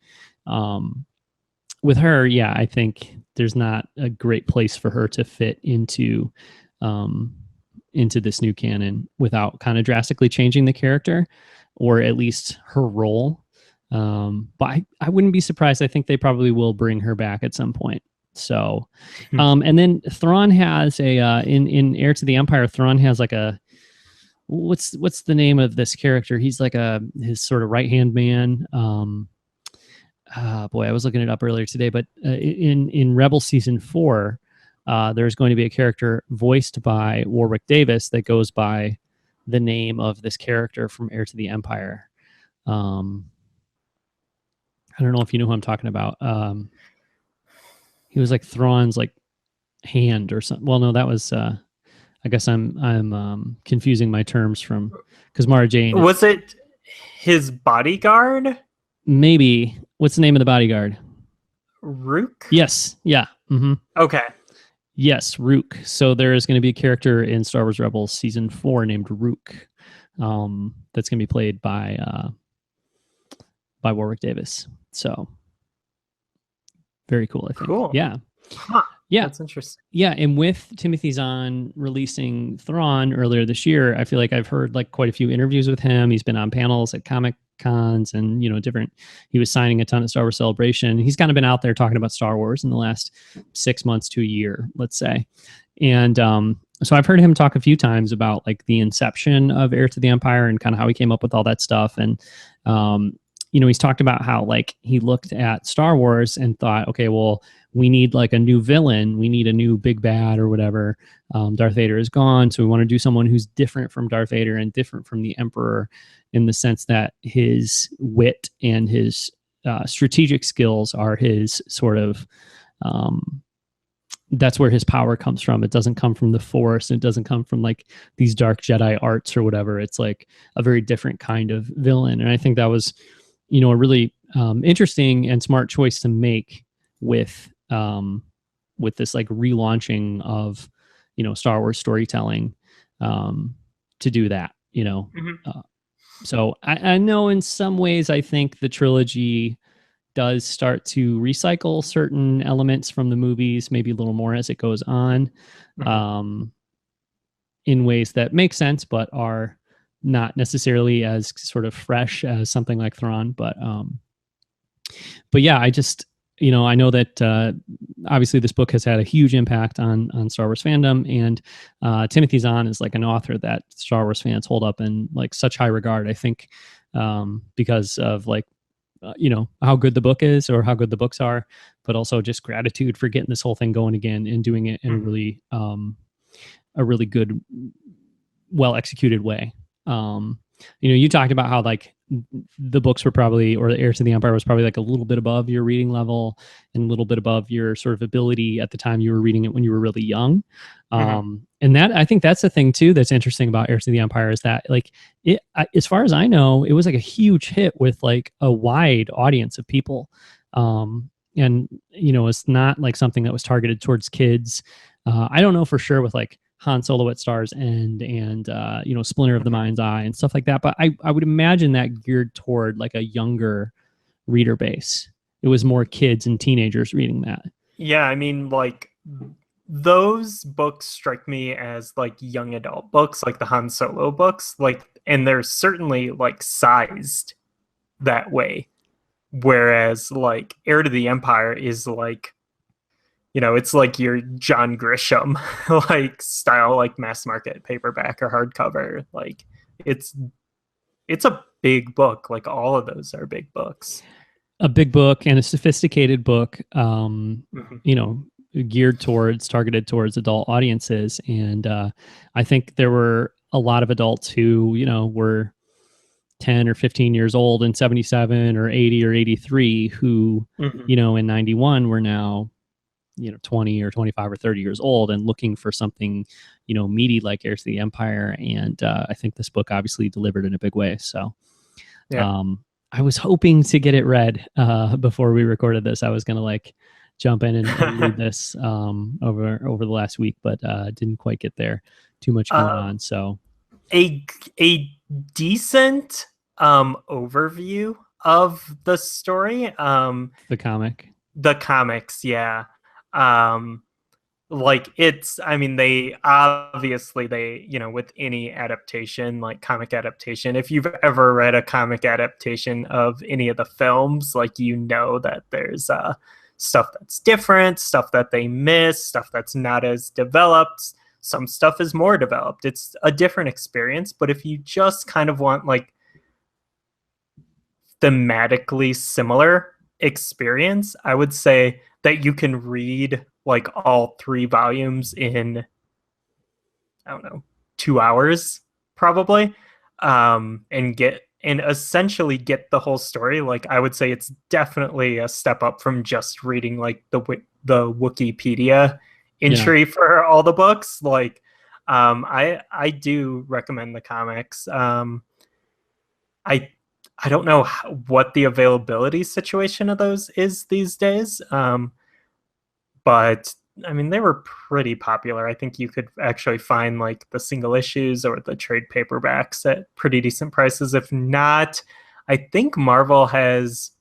With her, yeah, I think there's not a great place for her to fit into this new canon without kind of drastically changing the character, or at least her role. But I wouldn't be surprised. I think they probably will bring her back at some point. So, and then Thrawn has a in Heir to the Empire. Thrawn has like a what's the name of this character? He's like his sort of right hand man. Boy, I was looking it up earlier today. But in Rebel season 4, there's going to be a character voiced by Warwick Davis that goes by the name of this character from Heir to the Empire. I don't know if you know who I'm talking about. He was like Thrawn's like hand or something. Well, no, that was. I guess I'm confusing my terms from, because Mara Jane. Was it his bodyguard? Maybe. What's the name of the bodyguard? Rook? Yes. Yeah. Okay. Yes, Rook. So there is going to be a character in Star Wars Rebels season 4 named Rook, that's going to be played by Warwick Davis. So very cool, I think. Cool. Yeah. Huh. Yeah. That's interesting. Yeah. And with Timothy Zahn releasing Thrawn earlier this year, I feel like I've heard like quite a few interviews with him. He's been on panels at Comic Cons and he was signing a ton of Star Wars Celebration. He's kind of been out there talking about Star Wars in the last 6 months to a year, let's say. And so I've heard him talk a few times about like the inception of Heir to the Empire and kind of how he came up with all that stuff. And he's talked about how like he looked at Star Wars and thought, okay, well, we need like a new villain. We need a new big bad or whatever. Darth Vader is gone. So we want to do someone who's different from Darth Vader and different from the Emperor, in the sense that his wit and his strategic skills are his sort of, that's where his power comes from. It doesn't come from the Force. It doesn't come from like these dark Jedi arts or whatever. It's like a very different kind of villain. And I think that was, a really interesting and smart choice to make with this like relaunching of Star Wars storytelling, um, to do that, you know. Mhm. So I know in some ways I think the trilogy does start to recycle certain elements from the movies, maybe a little more as it goes on, Mhm. um, in ways that make sense, but are not necessarily as sort of fresh as something like Thrawn. But yeah, I just, you know, I know that obviously this book has had a huge impact on Star Wars fandom, and Timothy Zahn is like an author that Star Wars fans hold up in like such high regard. I think because of like you know how good the book is or how good the books are, but also just gratitude for getting this whole thing going again and doing it in Mhm. a really good, well executed way. You know, you talked about how like the books were probably, or the Heirs to the Empire was probably like a little bit above your reading level and a little bit above your sort of ability at the time you were reading it when you were really young. Mhm. And that I think that's the thing too that's interesting about Heirs to the Empire is that like it, as far as I know, it was like a huge hit with like a wide audience of people. And you know, it's not like something that was targeted towards kids. I don't know for sure with like Han Solo at Star's End and you know Splinter of the Mhm. Mind's Eye and stuff like that. But I would imagine that geared toward like a younger reader base. It was more kids and teenagers reading that. Yeah, I mean, like those books strike me as like young adult books, like the Han Solo books, like, and they're certainly like sized that way. Whereas like Heir to the Empire is like, you know, it's like your John Grisham like style, like mass market paperback or hardcover. Like it's it's a big book. Like all of those are big books. A big book and a sophisticated book, Mhm. you know, geared towards targeted towards adult audiences. And I think there were a lot of adults who you know were 10 or 15 years old in 77 or 80 or 83 who Mhm. you know in 91 were now you know 20 or 25 or 30 years old and looking for something you know meaty like Heirs to the Empire. And I think this book obviously delivered in a big way. So Yeah. um, I was hoping to get it read before we recorded this. I was gonna like jump in and read this over the last week, but didn't quite get there. Too much going uh, on. So a decent overview of the story. the comic. The comics, yeah. Um like it's, I mean, they obviously, they, you know, with any adaptation, like comic adaptation, if you've ever read a comic adaptation of any of the films, like, you know that there's stuff that's different, stuff that they miss, stuff that's not as developed, some stuff is more developed. It's a different experience. But if you just kind of want like thematically similar experience, I would say that you can read like all three volumes in, I don't know, 2 hours probably, and get, and essentially get the whole story. Like I would say it's definitely a step up from just reading like the Wikipedia Yeah. entry for all the books. Like, I do recommend the comics. I I don't know what the availability situation of those is these days, but I mean they were pretty popular. I think you could actually find like the single issues or the trade paperbacks at pretty decent prices. If not, I think Marvel has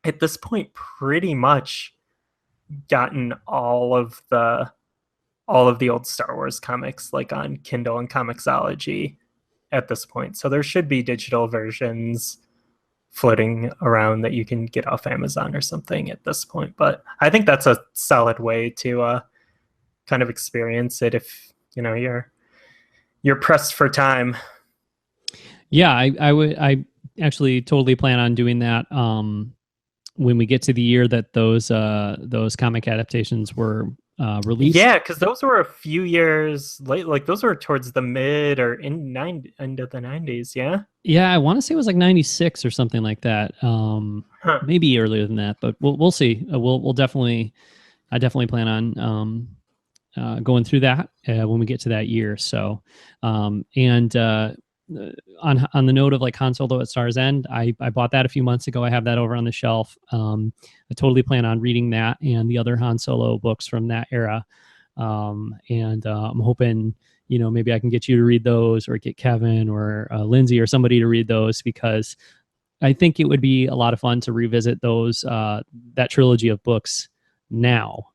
at this point pretty much gotten all of the old Star Wars comics like on Kindle and Comixology at this point. So there should be digital versions floating around that you can get off Amazon or something at this point. But I think that's a solid way to kind of experience it if you know you're pressed for time. Yeah, I actually totally plan on doing that when we get to the year that those comic adaptations were released. Yeah, because those were a few years late. Like those were towards the mid or end of the 90s. Yeah. Yeah, I want to say it was like 96 or something like that. Huh. Maybe earlier than that, but we'll see. We'll definitely I definitely plan on going through that when we get to that year. So, and on the note of like Han Solo at Star's End, I bought that a few months ago. I have that over on the shelf. I totally plan on reading that and the other Han Solo books from that era. And I'm hoping, maybe I can get you to read those, or get Kevin or Lindsay or somebody to read those, because I think it would be a lot of fun to revisit those that trilogy of books now.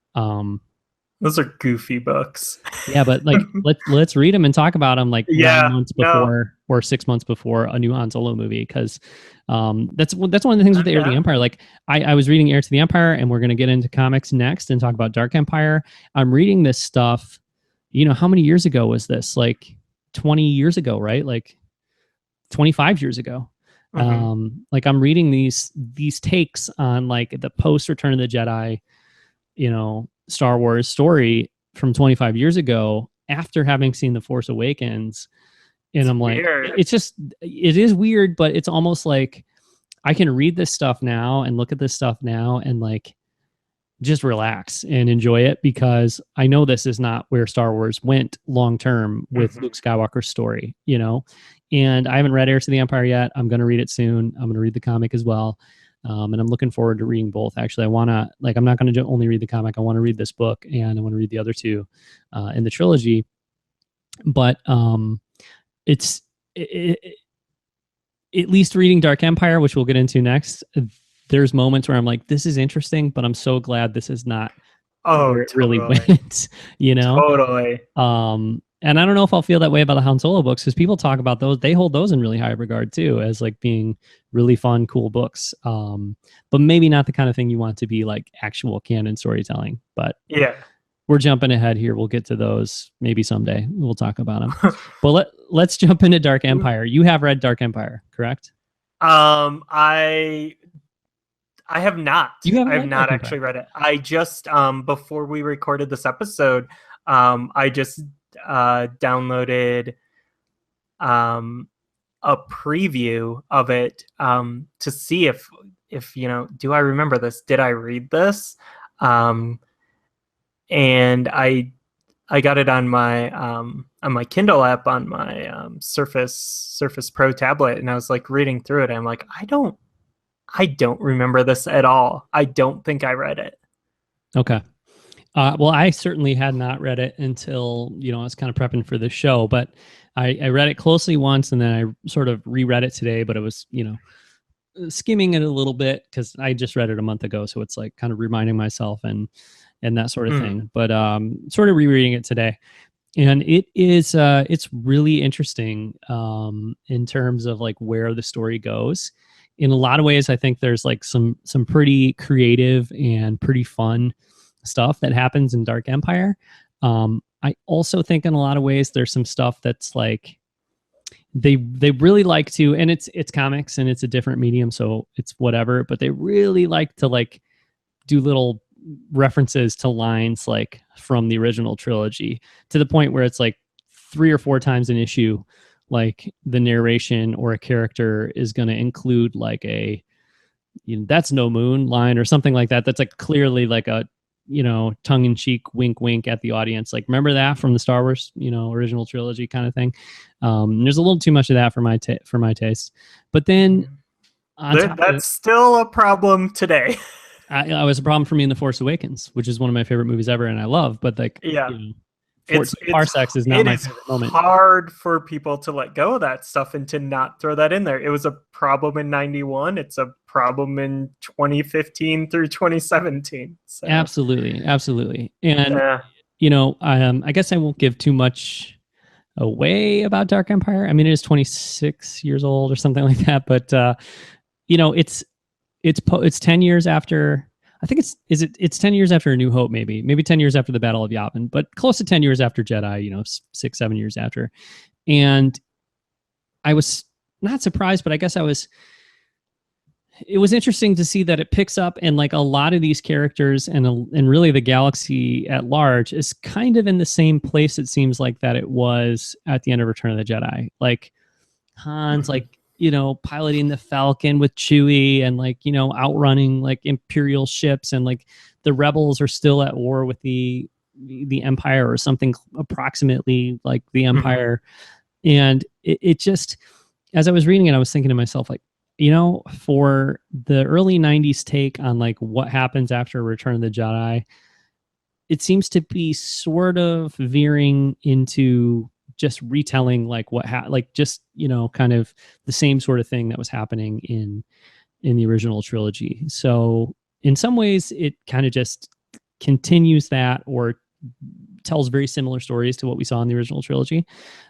Those are goofy books. Yeah, but like let's read them and talk about them like 9 months before or 6 months before a new Han Solo movie, because that's one of the things with the Heir to the Empire. Like I was reading Heir to the Empire, and we're going to get into comics next and talk about Dark Empire. I'm reading this stuff. How many years ago was this? Like 20 years ago, right? Like 25 years ago. Like I'm reading these takes on like the post Return of the Jedi, Star Wars story from 25 years ago, after having seen The Force Awakens. And I'm like, it is weird, but it's almost like I can read this stuff now and look at this stuff now and like just relax and enjoy it, because I know this is not where Star Wars went long term with Luke Skywalker's story, and I haven't read Heir to the Empire yet. I'm going to read it soon. I'm going to read the comic as well. And I'm looking forward to reading both. Actually, I want to, I'm not going to only read the comic. I want to read this book, and I want to read the other two in the trilogy. But it's at least reading Dark Empire, which we'll get into next. There's moments where I'm like, this is interesting, but I'm so glad this is not where it really went, Totally. And I don't know if I'll feel that way about the Han Solo books, because people talk about those. They hold those in really high regard too, as like being really fun, cool books. But maybe not the kind of thing you want to be like actual canon storytelling. But yeah, we're jumping ahead here. We'll get to those maybe someday. We'll talk about them. But let's jump into Dark Empire. You have read Dark Empire, correct? I have not. I have not actually read it. I just before we recorded this episode, I just downloaded a preview of it to see if do I remember this? Did I read this? And I got it on my Kindle app on my Surface Pro tablet, and I was like reading through it. And I'm like, I don't remember this at all. I don't think I read it. Okay. Well, I certainly had not read it until, I was kind of prepping for the show, but I read it closely once, and then I sort of reread it today, but it was, skimming it a little bit because I just read it a month ago. So it's like kind of reminding myself and that sort of thing, but sort of rereading it today. And it is, it's really interesting in terms of like where the story goes. In a lot of ways, I think there's like some pretty creative and pretty fun stuff that happens in Dark Empire. I also think in a lot of ways there's some stuff that's like they really like to, and it's comics and it's a different medium, so it's whatever, but they really like to like do little references to lines like from the original trilogy, to the point where it's like 3 or 4 times an issue, like the narration or a character is going to include like a that's no moon line or something like that, that's like clearly like a tongue-in-cheek wink wink at the audience, like remember that from the Star Wars original trilogy kind of thing. There's a little too much of that for my taste, but then that's still a problem today. I was a problem for me in The Force Awakens, which is one of my favorite movies ever, and I love, but like parsecs is not my favorite moment. It's hard for people to let go of that stuff and to not throw that in there. It was a problem in 91. It's a problem in 2015 through 2017. So. Absolutely. And, I guess I won't give too much away about Dark Empire. I mean, it is 26 years old or something like that, but, it's 10 years after, I think it's 10 years after A New Hope, maybe 10 years after the Battle of Yavin, but close to 10 years after Jedi, 6-7 years after. And I was not surprised, but I guess it was interesting to see that it picks up, and like a lot of these characters and really the galaxy at large is kind of in the same place, it seems like, that it was at the end of Return of the Jedi. Like Han's like, piloting the Falcon with Chewie and like, outrunning like Imperial ships, and like the rebels are still at war with the Empire or something approximately like the Empire. And it just, as I was reading it, I was thinking to myself, like, for the early 90s take on like what happens after Return of the Jedi, it seems to be sort of veering into just retelling like like just, kind of the same sort of thing that was happening in the original trilogy. So in some ways it kind of just continues that, or tells very similar stories to what we saw in the original trilogy.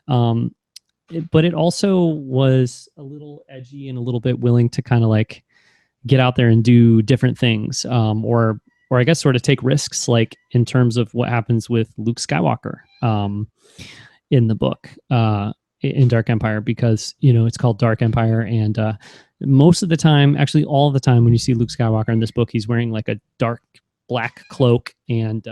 But it also was a little edgy and a little bit willing to kind of like get out there and do different things, or I guess sort of take risks, like in terms of what happens with Luke Skywalker in the book, in Dark Empire, because it's called Dark Empire, and most of the time, actually all the time, when you see Luke Skywalker in this book, he's wearing like a dark black cloak, and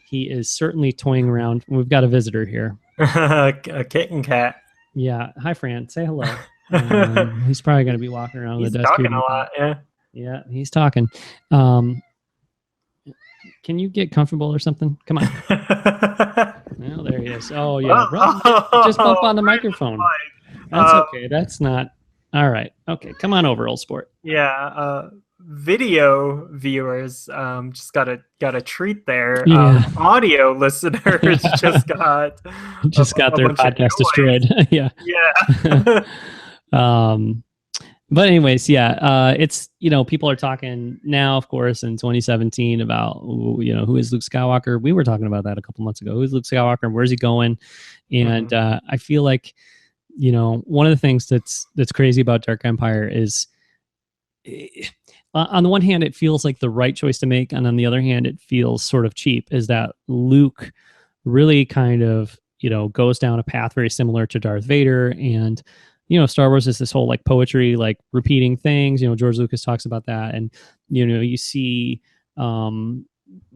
he is certainly toying around. We've got a visitor here. A kitten cat. Yeah. Hi, Fran. Say hello. He's probably going to be walking around He's the desk. He's talking a lot, yeah. Yeah, he's talking. Can you get comfortable or something? Come on. Well, there he is. Oh, yeah. Just bump on the microphone. That's okay. That's not... All right. Okay. Come on over, old sport. Yeah. Video viewers just got a treat there. Yeah. Audio listeners just got their podcast destroyed. Yeah. But anyways, yeah, it's, people are talking now, of course, in 2017 about, who is Luke Skywalker. We were talking about that a couple months ago. Who is Luke Skywalker? Where's he going? And I feel like, one of the things that's crazy about Dark Empire is, on the one hand, it feels like the right choice to make, and on the other hand, it feels sort of cheap, is that Luke really kind of, goes down a path very similar to Darth Vader. And Star Wars is this whole like poetry, like repeating things. George Lucas talks about that, and you see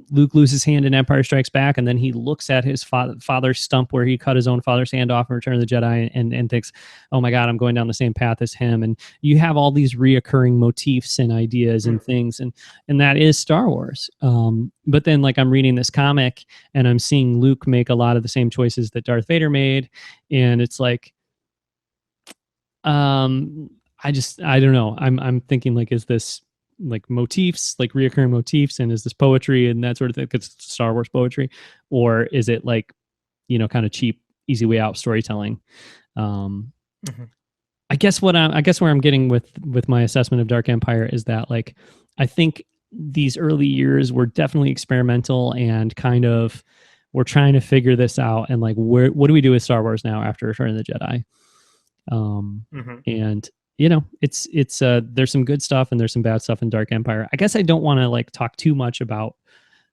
Luke lose his hand in Empire Strikes Back, and then he looks at his father's stump where he cut his own father's hand off in Return of the Jedi, and thinks, "Oh my God, I'm going down the same path as him." And you have all these reoccurring motifs and ideas and things, and that is Star Wars. But then, like, I'm reading this comic and I'm seeing Luke make a lot of the same choices that Darth Vader made, and it's like, I don't know. I'm thinking, like, is this like motifs, like reoccurring motifs, and is this poetry and that sort of thing, because it's Star Wars poetry, or is it like, kind of cheap, easy way out storytelling? I guess where I'm getting with my assessment of Dark Empire is that, like, I think these early years were definitely experimental and kind of, we're trying to figure this out, and like, what do we do with Star Wars now after Return of the Jedi? And it's there's some good stuff and there's some bad stuff in Dark Empire. I guess I don't want to like talk too much about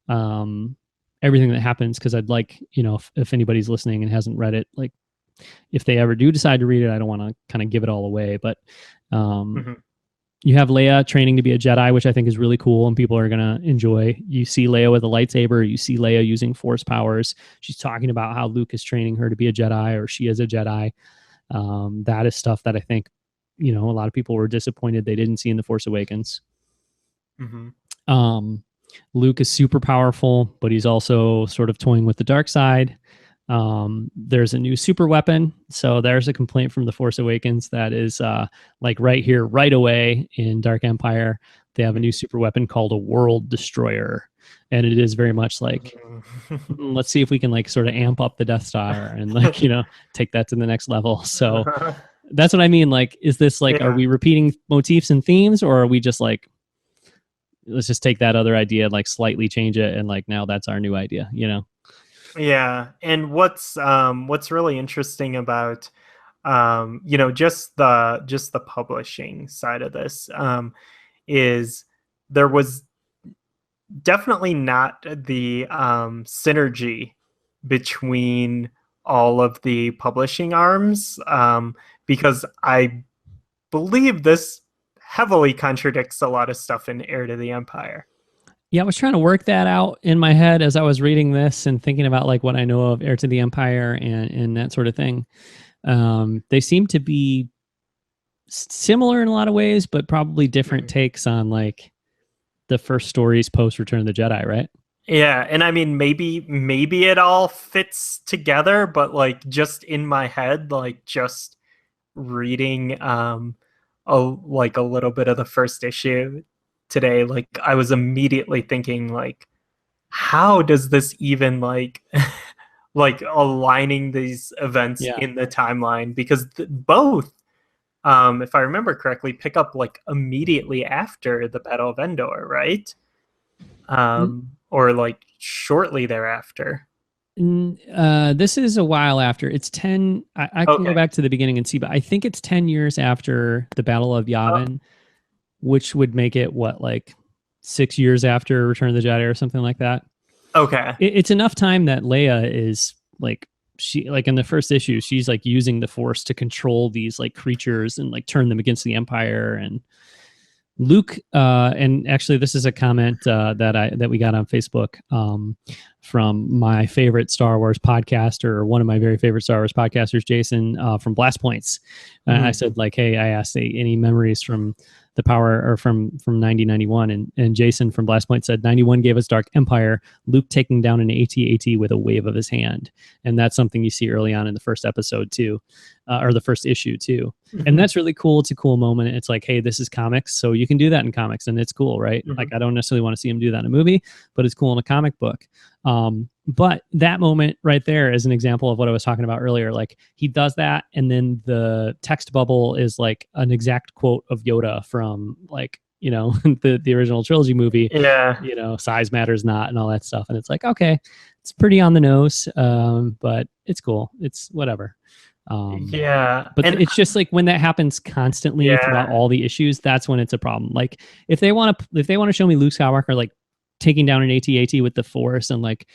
everything that happens, because I'd like, if anybody's listening and hasn't read it, like, if they ever do decide to read it, I don't want to kind of give it all away. But you have Leia training to be a Jedi, which I think is really cool and people are gonna enjoy. You see Leia with a lightsaber, you see Leia using Force powers. She's talking about how Luke is training her to be a Jedi, or she is a Jedi. That is stuff that I think, a lot of people were disappointed they didn't see in The Force Awakens. Luke is super powerful, but he's also sort of toying with the dark side. There's a new super weapon. So there's a complaint from The Force Awakens that is like right here, right away in Dark Empire. They have a new super weapon called a World Destroyer. And it is very much like, let's see if we can like sort of amp up the Death Star and like, take that to the next level. So that's what I mean. Like, is this like, are we repeating motifs and themes, or are we just like, let's just take that other idea, like slightly change it, and like, now that's our new idea, Yeah. And what's really interesting about, just the publishing side of this, is there was definitely not the synergy between all of the publishing arms, because I believe this heavily contradicts a lot of stuff in Heir to the Empire. Yeah, I was trying to work that out in my head as I was reading this and thinking about like what I know of Heir to the Empire and that sort of thing. They seem to be similar in a lot of ways, but probably different takes on like the first stories post Return of the Jedi, right? Yeah, and I mean, maybe it all fits together, but like, just in my head, like, just reading a little bit of the first issue today, like, I was immediately thinking like, how does this even like like aligning these events Yeah. in the timeline, because both, if I remember correctly, pick up like immediately after the Battle of Endor, right? Or like shortly thereafter. This is a while after. It's 10. I can go Okay. back to the beginning and see, but I think it's 10 years after the Battle of Oh, Yavin, which would make it what, like 6 years after Return of the Jedi or something like that. okay. It's enough time that Leia is like, she, like in the first issue, she's like using the Force to control these like creatures and like turn them against the Empire. And Luke, and actually, this is a comment that we got on Facebook, from my favorite Star Wars podcaster, or one of my very favorite Star Wars podcasters, Jason, from Blast Points. I said, like, hey, I asked any memories from the Power, or from 1991, and Jason from Blast Point said 91 gave us Dark Empire, Luke taking down an AT-AT with a wave of his hand, and that's something you see early on in the first episode too, or the first issue too. And that's really cool. It's a cool moment. It's like, hey, this is comics, so you can do that in comics, and it's cool, right? Like, I don't necessarily want to see him do that in a movie, but it's cool in a comic book. But that moment right there is an example of what I was talking about earlier. Like, he does that, and then the text bubble is like an exact quote of Yoda from, like, the original trilogy movie. Yeah. Size matters not, and all that stuff. And it's like, okay, it's pretty on the nose, but it's cool. It's whatever. Yeah. But And it's just like when that happens constantly throughout all the issues, that's when it's a problem. Like, if they want to show me Luke Skywalker like taking down an AT-AT with the Force and like,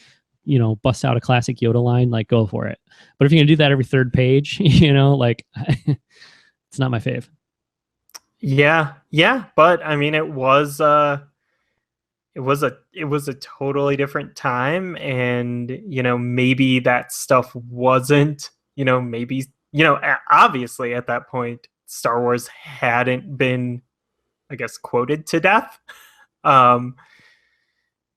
bust out a classic Yoda line, like, go for it. But if you're gonna do that every third page, like, it's not my fave. yeah, but I mean, it was a totally different time, and maybe that stuff wasn't, maybe, obviously at that point Star Wars hadn't been, I guess, quoted to death.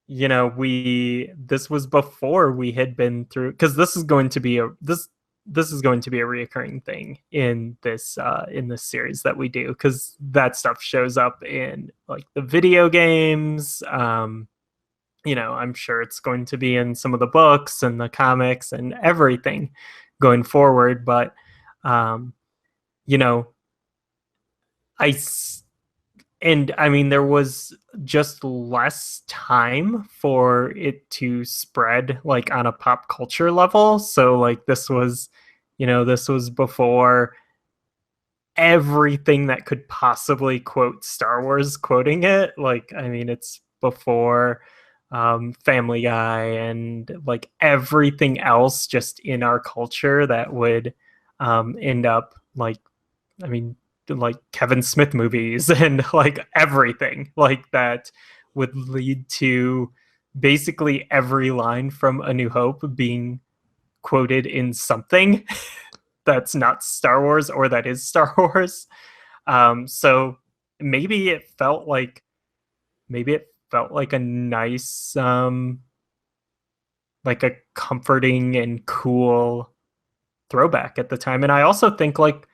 This was before we had been through, because this is going to be a reoccurring thing in this series that we do, because that stuff shows up in like the video games. I'm sure it's going to be in some of the books and the comics and everything going forward. But you know I and I mean, there was just less time for it to spread like on a pop culture level. So like this was before everything that could possibly quote Star Wars quoting it. Like, I mean, it's before Family Guy and like everything else just in our culture that would end up like, I mean, like Kevin Smith movies and like everything like that would lead to basically every line from A New Hope being quoted in something that's not Star Wars or that is Star Wars. So maybe it felt like a nice, like a comforting and cool throwback at the time. And I also think like,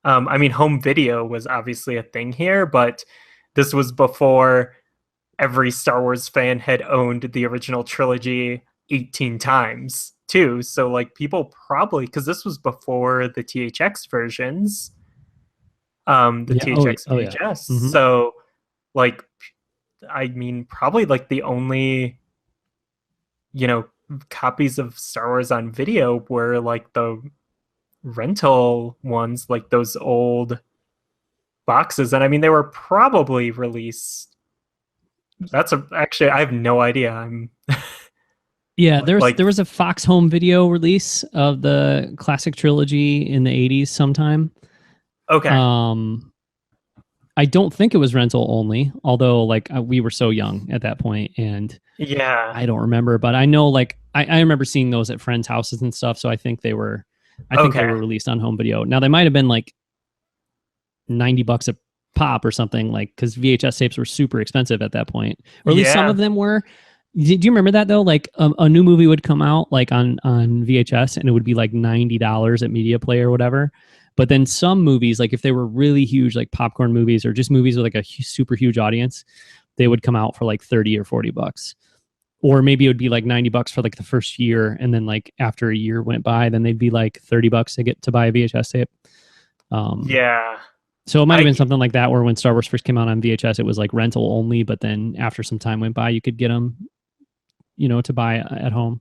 I mean, home video was obviously a thing here, but this was before every Star Wars fan had owned the original trilogy 18 times too. So like people probably, because this was before the THX versions, the THX Oh yeah. VHS. Mm-hmm. So like, I mean, probably like the only, copies of Star Wars on video were like the rental ones, like those old boxes. And I mean, they were probably released. Actually, I have no idea. Yeah, there was a Fox Home Video release of the classic trilogy in the 80s sometime. Okay. I don't think it was rental only, although like we were so young at that point, and yeah, I don't remember, but I know like I remember seeing those at friends' houses and stuff. So I think they were released on home video. Now they might have been like $90 a pop or something, like, because VHS tapes were super expensive at that point, or at least some of them were. Do you remember that though? Like a new movie would come out like on VHS and it would be like $90 at Media Play or whatever. But then some movies, like if they were really huge, like popcorn movies or just movies with like a super huge audience, they would come out for like $30 or $40. or maybe it would be like $90 for like the first year, and then like after a year went by, then they'd be like $30 to get to buy a VHS tape. Yeah. So it might have been something like that, where when Star Wars first came out on VHS, it was like rental only, but then after some time went by, you could get them, to buy at home.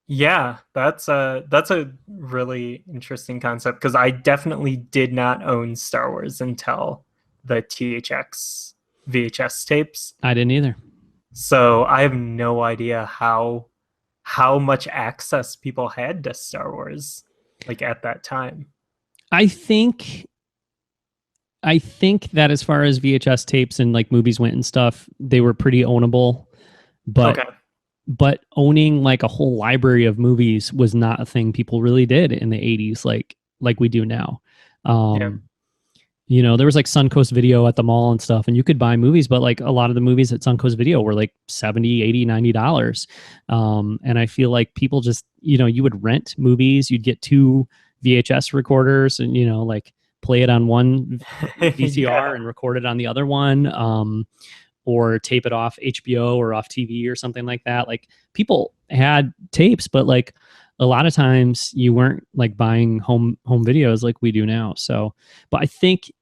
Yeah, that's a really interesting concept, because I definitely did not own Star Wars until the THX VHS tapes. I didn't either. So I have no idea how much access people had to Star Wars like at that time. I think that as far as VHS tapes and like movies went and stuff, they were pretty ownable, but Okay. but owning like a whole library of movies was not a thing people really did in the 80s like we do now. Yeah. There was like Suncoast Video at the mall and stuff, and you could buy movies, but like a lot of the movies at Suncoast Video were like 70, 80, $90. And I feel like people just, you would rent movies, you'd get 2 VHS recorders and, like play it on one VCR and record it on the other one. Or tape it off HBO or off TV or something like that. Like people had tapes, but like a lot of times you weren't like buying home videos like we do now. So, but I think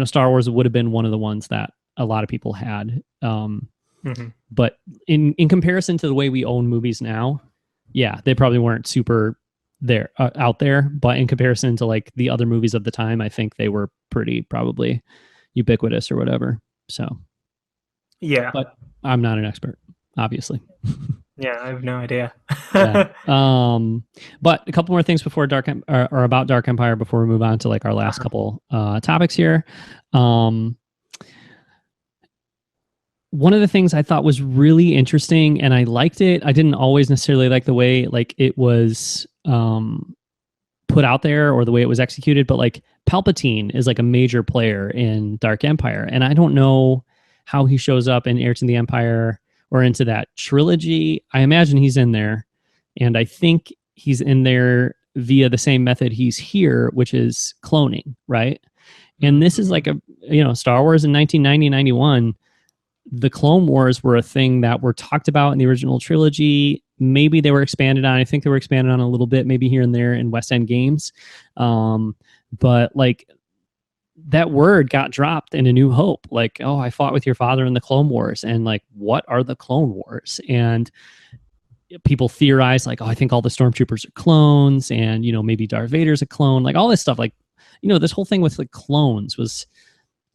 Star Wars would have been one of the ones that a lot of people had. But in comparison to the way we own movies now, yeah, they probably weren't super there out there. But in comparison to like the other movies of the time, I think they were pretty probably ubiquitous or whatever. So, yeah, but I'm not an expert, obviously. Yeah, I have no idea. Yeah. But a couple more things before or about Dark Empire before we move on to like our last couple topics here. One of the things I thought was really interesting, and I liked it. I didn't always necessarily like the way like it was put out there or the way it was executed, but like Palpatine is like a major player in Dark Empire, and I don't know how he shows up in Heir to the Empire or into that trilogy. I imagine he's in there, and I think he's in there via the same method he's here, which is cloning, right? And this is like Star Wars in 1990, 91. The Clone Wars were a thing that were talked about in the original trilogy. Maybe they were expanded on. I think they were expanded on a little bit, maybe here and there in West End games. But like that word got dropped in A New Hope. Like, oh, I fought with your father in the Clone Wars. And like, what are the Clone Wars? And people theorize like, oh, I think all the stormtroopers are clones, and, maybe Darth Vader's a clone, like all this stuff. Like, this whole thing with the clones was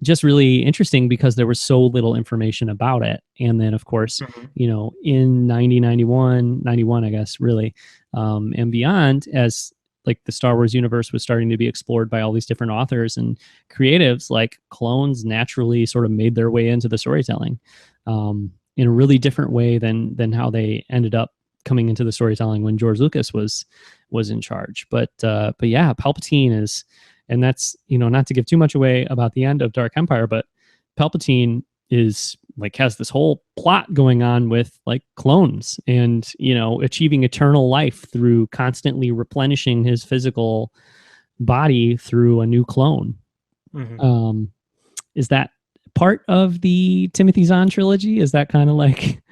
just really interesting because there was so little information about it. And then of course, in 90, 91, I guess, really, and beyond, as like the Star Wars universe was starting to be explored by all these different authors and creatives, like clones naturally sort of made their way into the storytelling in a really different way than how they ended up coming into the storytelling when George Lucas was in charge. But yeah, Palpatine is, and that's, not to give too much away about the end of Dark Empire, but Palpatine is like, has this whole plot going on with like clones and, achieving eternal life through constantly replenishing his physical body through a new clone. Is that part of the Timothy Zahn trilogy? Is that kind of like,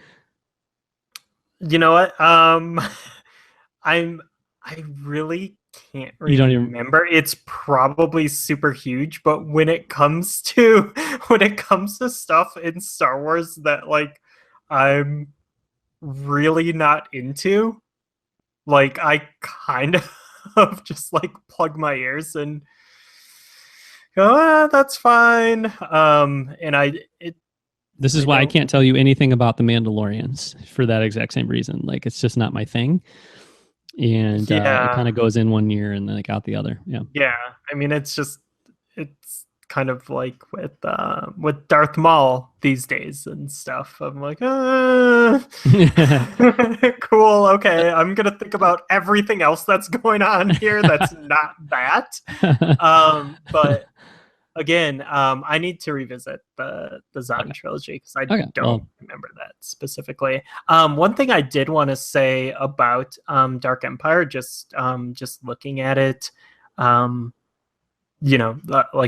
you know what? I really can't remember. It's probably super huge, but when it comes to stuff in Star Wars that like I'm really not into, like I kind of just like plug my ears and go, that's fine. This is why I can't tell you anything about the Mandalorians for that exact same reason. Like, it's just not my thing. And it kind of goes in one year and then like out the other. Yeah. I mean, it's kind of like with Darth Maul these days and stuff. I'm like, cool, okay, I'm gonna think about everything else that's going on here that's not that. But again, I need to revisit the Zahn trilogy because I don't remember that specifically. One thing I did want to say about Dark Empire, just looking at it, like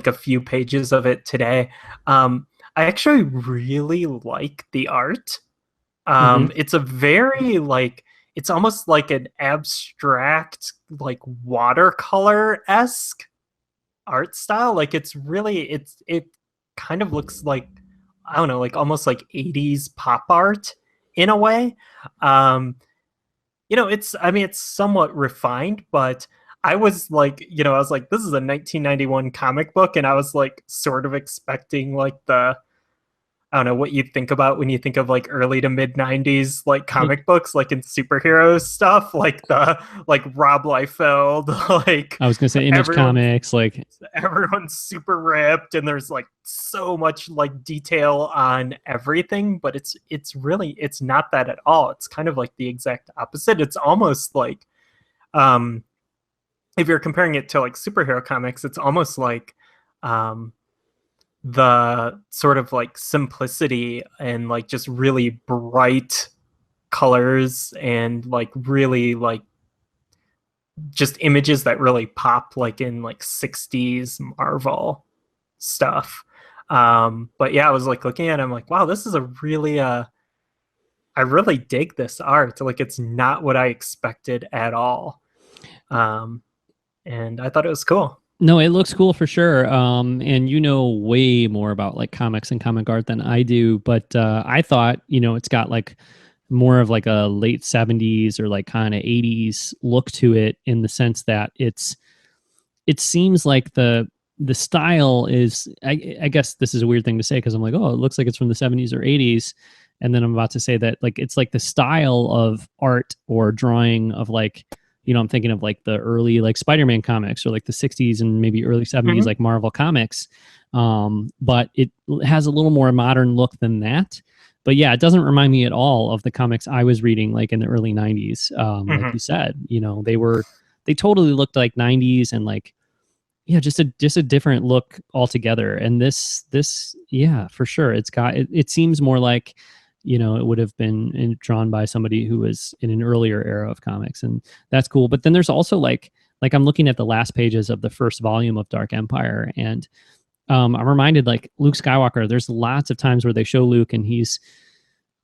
a few pages of it today, I actually really like the art. Hmm. It's a very like it's almost like an abstract like watercolor-esque art style. Like it kind of looks like I don't know, like almost like 80s pop art in a way. Um, it's I mean it's somewhat refined, but I was like, I was like, this is a 1991 comic book, and I was like sort of expecting like the I don't know what you'd think about when you think of like early to mid 90s like comic books, like in superhero stuff, like the like Rob Liefeld, like I was gonna say Image everyone's Comics, like everyone's super ripped and there's like so much like detail on everything, but it's not that at all. It's kind of like the exact opposite. It's almost like um if you're comparing it to like superhero comics, it's almost like um the sort of like simplicity and like just really bright colors and like really like just images that really pop like in like 60s Marvel stuff. But yeah, I was like looking at it, I'm like, wow, this is a really I really dig this art. Like it's not what I expected at all. Um and I thought it was cool. no, it looks cool for sure. And you know way more about like comics and comic art than I do, but I thought, it's got like more of like a late 70s or like kind of 80s look to it in the sense that it seems like the style is I guess this is a weird thing to say because I'm like, oh, it looks like it's from the 70s or 80s. And then I'm about to say that like it's like the style of art or drawing of like, I'm thinking of like the early like Spider-Man comics or like the 60s and maybe early 70s Mm-hmm. like Marvel comics. But it has a little more modern look than that. But yeah, it doesn't remind me at all of the comics I was reading like in the early 90s. Like Mm-hmm. you said, they totally looked like 90s and like yeah, just a different look altogether. And this yeah, for sure, it seems more like it would have been drawn by somebody who was in an earlier era of comics, and that's cool. But then there's also like I'm looking at the last pages of the first volume of Dark Empire, and I'm reminded like Luke Skywalker. There's lots of times where they show Luke, and he's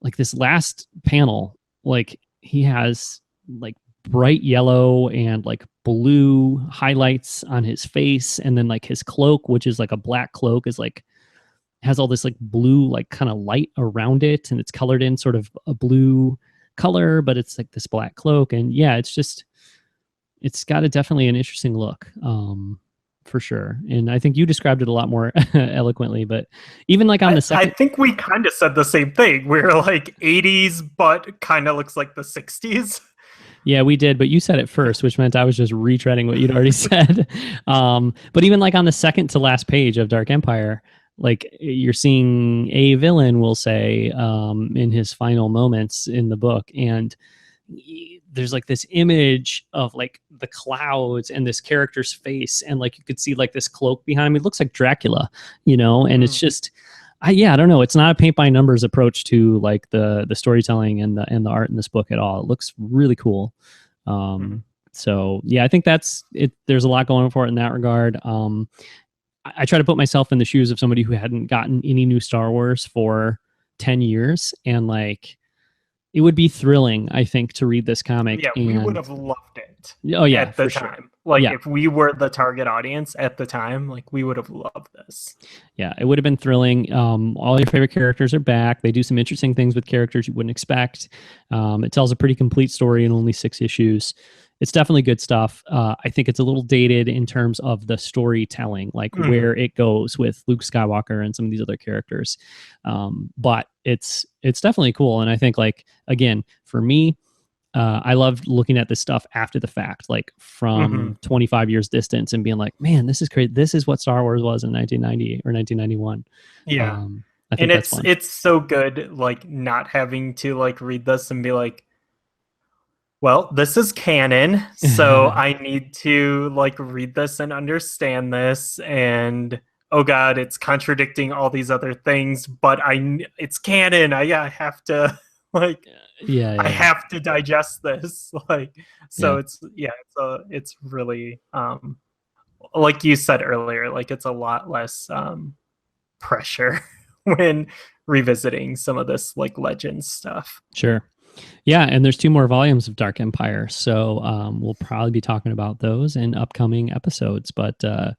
like this last panel, like he has like bright yellow and like blue highlights on his face, and then like his cloak, which is like a black cloak, is like has all this like blue like kind of light around it, and it's colored in sort of a blue color, but it's like this black cloak, and yeah, it's got a definitely an interesting look. For sure. And I think you described it a lot more eloquently, but even like on the I second. think we kind of said the same thing. We're like 80s, but kind of looks like the 60s. Yeah, we did, but you said it first, which meant I was just retreading what you'd already said. But even like on the second to last page of Dark Empire, like you're seeing a villain, will say, in his final moments in the book, and there's like this image of like the clouds and this character's face, and like you could see like this cloak behind him. It looks like Dracula, and it's Mm. just yeah, I don't know. It's not a paint by numbers approach to like the storytelling and the art in this book at all. It looks really cool. Mm-hmm. So yeah, I think that's it. There's a lot going for it in that regard. I try to put myself in the shoes of somebody who hadn't gotten any new Star Wars for 10 years, and like it would be thrilling, I think, to read this comic. Yeah, we would And have loved it oh yeah, at the for sure. time. Like Yeah, if we were the target audience at the time, like we would have loved this. yeah, it would have been thrilling. All your favorite characters are back. They do some interesting things with characters you wouldn't expect. It tells a pretty complete story in only 6 issues. It's definitely good stuff. I think it's a little dated in terms of the storytelling, like Mm-hmm. where it goes with Luke Skywalker and some of these other characters. But it's definitely cool, and I think like again for me, I loved looking at this stuff after the fact, like Mm-hmm. from 25 years distance, and being like, man, this is great. This is what Star Wars was in 1990 or 1991. Yeah. I And think that's fun. it's so good like not having to like read this and be like, well, this is canon, so I need to like read this and understand this and oh god, it's contradicting all these other things, but it's canon. I have to like Yeah, I yeah, yeah, have to digest this. Like yeah. so it's really like you said earlier, like it's a lot less pressure when revisiting some of this like legend stuff. Sure. Yeah, and there's 2 more volumes of Dark Empire, so we'll probably be talking about those in upcoming episodes. But yeah,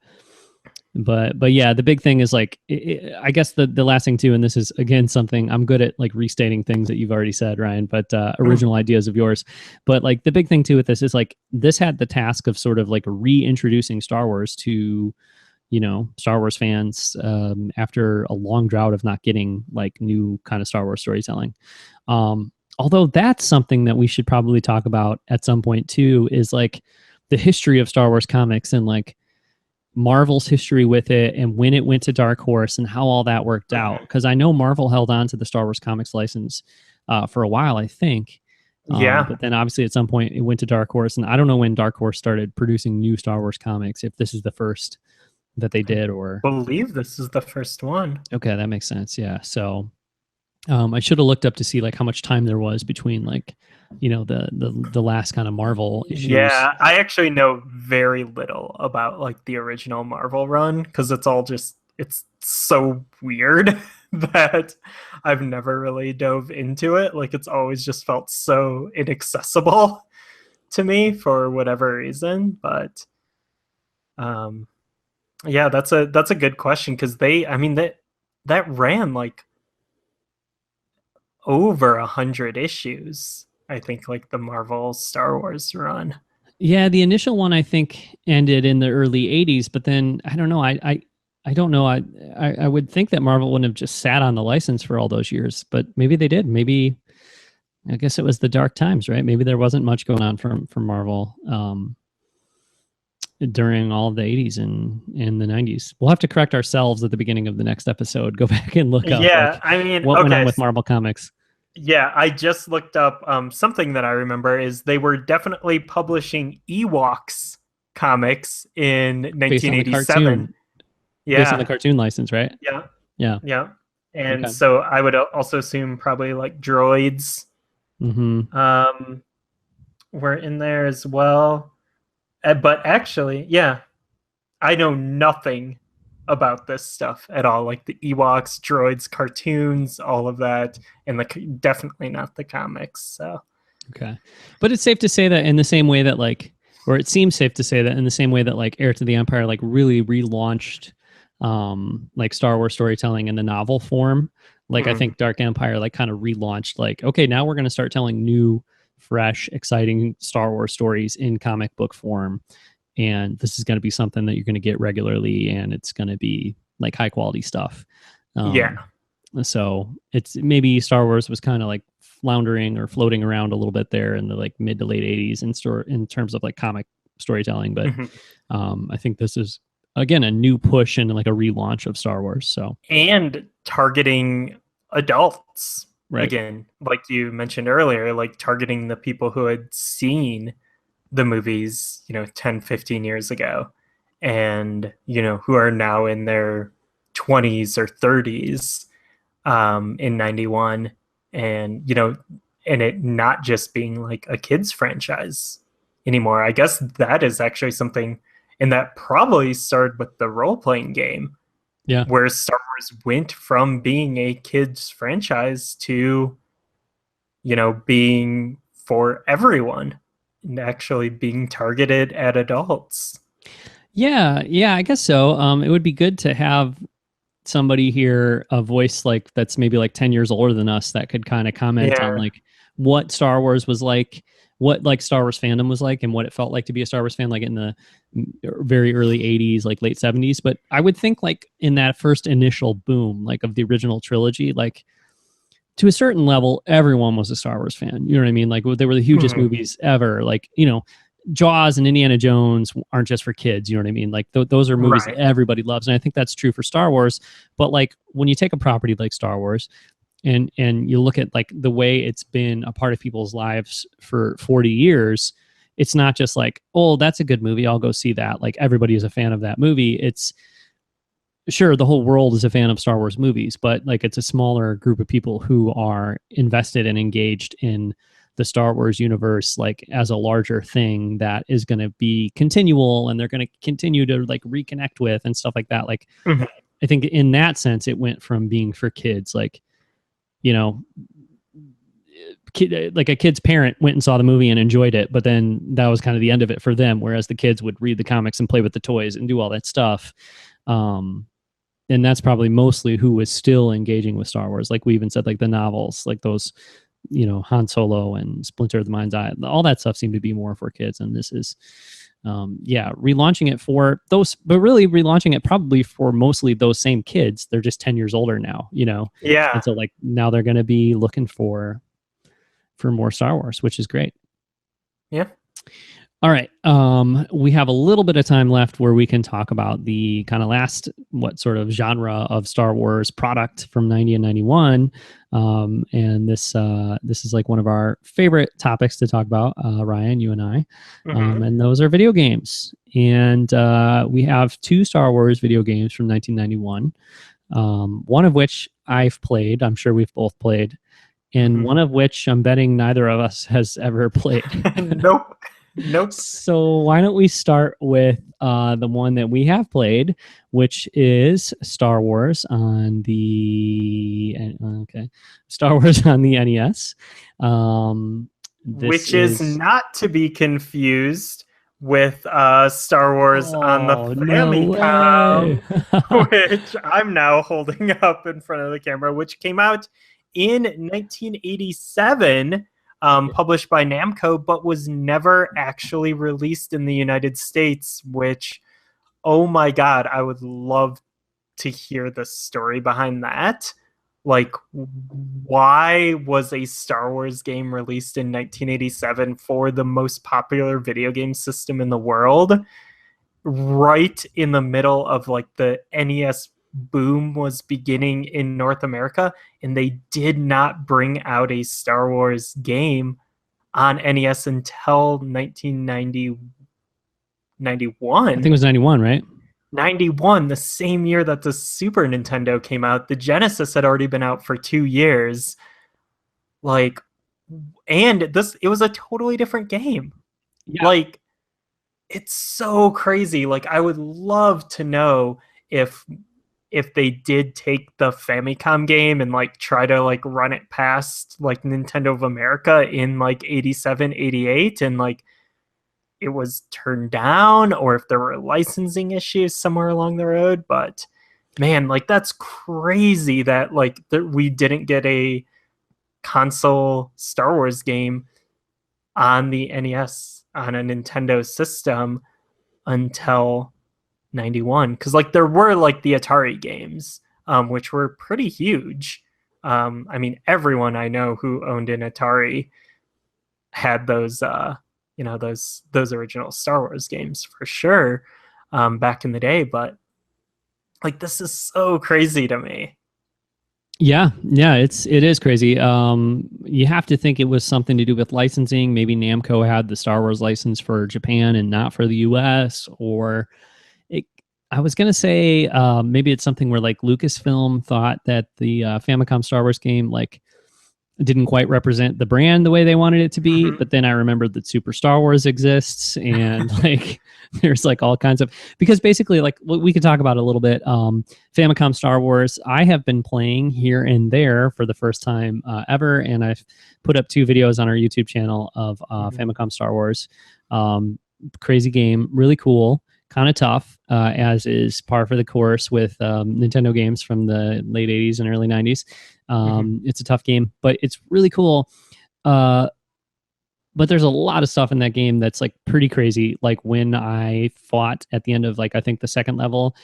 the big thing is like I guess the last thing too, and this is again something I'm good at like restating things that you've already said, Ryan, but original ideas of yours. But like the big thing too with this is like this had the task of sort of like reintroducing Star Wars to Star Wars fans after a long drought of not getting like new kind of Star Wars storytelling. Although that's something that we should probably talk about at some point too, is like the history of Star Wars comics and like Marvel's history with it and when it went to Dark Horse and how all that worked out. Because I know Marvel held on to the Star Wars comics license for a while, I think. Yeah. But then obviously at some point it went to Dark Horse. And I don't know when Dark Horse started producing new Star Wars comics, if this is the first that they did or... I believe this is the first one. Okay, that makes sense. Yeah. So I should have looked up to see like how much time there was between like, the last kind of Marvel issues. Yeah, I actually know very little about like the original Marvel run because it's so weird that I've never really dove into it. Like it's always just felt so inaccessible to me for whatever reason. But yeah, that's a good question because that ran like over 100 issues. I think like the Marvel Star Wars run. Yeah, the initial one I think ended in the early 80s, but then I don't know. I don't know. I would think that Marvel wouldn't have just sat on the license for all those years, but maybe they did. Maybe I guess it was the dark times, right? Maybe there wasn't much going on from Marvel during all of the 80s and the 90s. We'll have to correct ourselves at the beginning of the next episode. Go back and look up. Yeah, what went on with Marvel Comics. Yeah, I just looked up something that I remember is they were definitely publishing Ewoks comics in 1987. Yeah, based on the cartoon license, right? Yeah. And okay. So I would also assume probably like droids were in there as well. But actually, yeah, I know nothing about this stuff at all, like the Ewoks, droids, cartoons, all of that, and definitely not the comics. So okay, but it's safe to say that in the same way that like, or it seems safe to say that in the same way that like Heir to the Empire like really relaunched like Star Wars storytelling in the novel form, like I think Dark Empire like kind of relaunched like, okay, now we're going to start telling new, fresh, exciting Star Wars stories in comic book form. And this is going to be something that you're going to get regularly, and it's going to be like high quality stuff. So it's maybe Star Wars was kind of like floundering or floating around a little bit there in the like mid to late 80s in terms of like comic storytelling. But I think this is again a new push and like a relaunch of Star Wars. So and targeting adults right. Again, like you mentioned earlier, like targeting the people who had seen the movies 10 15 years ago and who are now in their 20s or 30s in 91 and and it not just being like a kids franchise anymore. I guess that is actually something, and that probably started with the role-playing game, where Star Wars went from being a kids franchise to being for everyone and actually being targeted at adults. Yeah, I guess so. It would be good to have somebody here, a voice like that's maybe like 10 years older than us, that could kind of comment on like what Star Wars was like, what like Star Wars fandom was like, and what it felt like to be a Star Wars fan, like in the very early 80s, like late 70s. But I would think like in that first initial boom, like of the original trilogy, like to a certain level, everyone was a Star Wars fan. You know what I mean? Like they were the hugest movies ever. Like, Jaws and Indiana Jones aren't just for kids. You know what I mean? Like those are movies that everybody loves. And I think that's true for Star Wars. But like when you take a property like Star Wars and you look at like the way it's been a part of people's lives for 40 years, it's not just like, oh, that's a good movie, I'll go see that. Like everybody is a fan of that movie. It's sure, the whole world is a fan of Star Wars movies, but like it's a smaller group of people who are invested and engaged in the Star Wars universe, like as a larger thing that is going to be continual and they're going to continue to like reconnect with and stuff like that. Like I think in that sense, it went from being for kids, like, you know, like a kid's parent went and saw the movie and enjoyed it, but then that was kind of the end of it for them. Whereas the kids would read the comics and play with the toys and do all that stuff. And that's probably mostly who was still engaging with Star Wars. Like we even said, like the novels, like those, Han Solo and Splinter of the Mind's Eye, all that stuff seemed to be more for kids. And this is, relaunching it for those, but really relaunching it probably for mostly those same kids. They're just 10 years older now, Yeah. And so like now they're going to be looking for more Star Wars, which is great. Yeah. All right. We have a little bit of time left where we can talk about the kind of last, what sort of genre of Star Wars product from 90 and 91. And this is like one of our favorite topics to talk about, Ryan, you and I. And those are video games. And we have 2 Star Wars video games from 1991. One of which I've played. I'm sure we've both played. And one of which I'm betting neither of us has ever played. Nope. So why don't we start with the one that we have played, which is Star Wars on the NES. Which is not to be confused with Star Wars on the Famicom, which I'm now holding up in front of the camera, which came out in 1987. Published by Namco, but was never actually released in the United States, which, oh my God, I would love to hear the story behind that. Like, why was a Star Wars game released in 1987 for the most popular video game system in the world, right in the middle of like the NES boom was beginning in North America, and they did not bring out a Star Wars game on NES until 1991. I think it was 91, right? 91, the same year that the Super Nintendo came out. The Genesis had already been out for 2 years. Like, and it was a totally different game. Yeah. Like, it's so crazy. Like, I would love to know if they did take the Famicom game and like try to like run it past like Nintendo of America in like 87, 88 and like it was turned down, or if there were licensing issues somewhere along the road. But man, like that's crazy that like we didn't get a console Star Wars game on the NES on a Nintendo system until 91, because like there were like the Atari games, which were pretty huge. I mean, everyone I know who owned an Atari had those those original Star Wars games for sure, back in the day. But like this is so crazy to me. Yeah, it is crazy. You have to think it was something to do with licensing. Maybe Namco had the Star Wars license for Japan and not for the US, or I was going to say maybe it's something where like Lucasfilm thought that the Famicom Star Wars game like didn't quite represent the brand the way they wanted it to be. But then I remembered that Super Star Wars exists, and like there's like all kinds of, because basically like we could talk about a little bit. Famicom Star Wars, I have been playing here and there for the first time ever, and I've put up 2 videos on our YouTube channel of Famicom Star Wars. Crazy game, really cool. Kind of tough, as is par for the course with Nintendo games from the late 80s and early 90s. It's a tough game, but it's really cool. But there's a lot of stuff in that game that's like pretty crazy. Like when I fought at the end of like, I think the second level,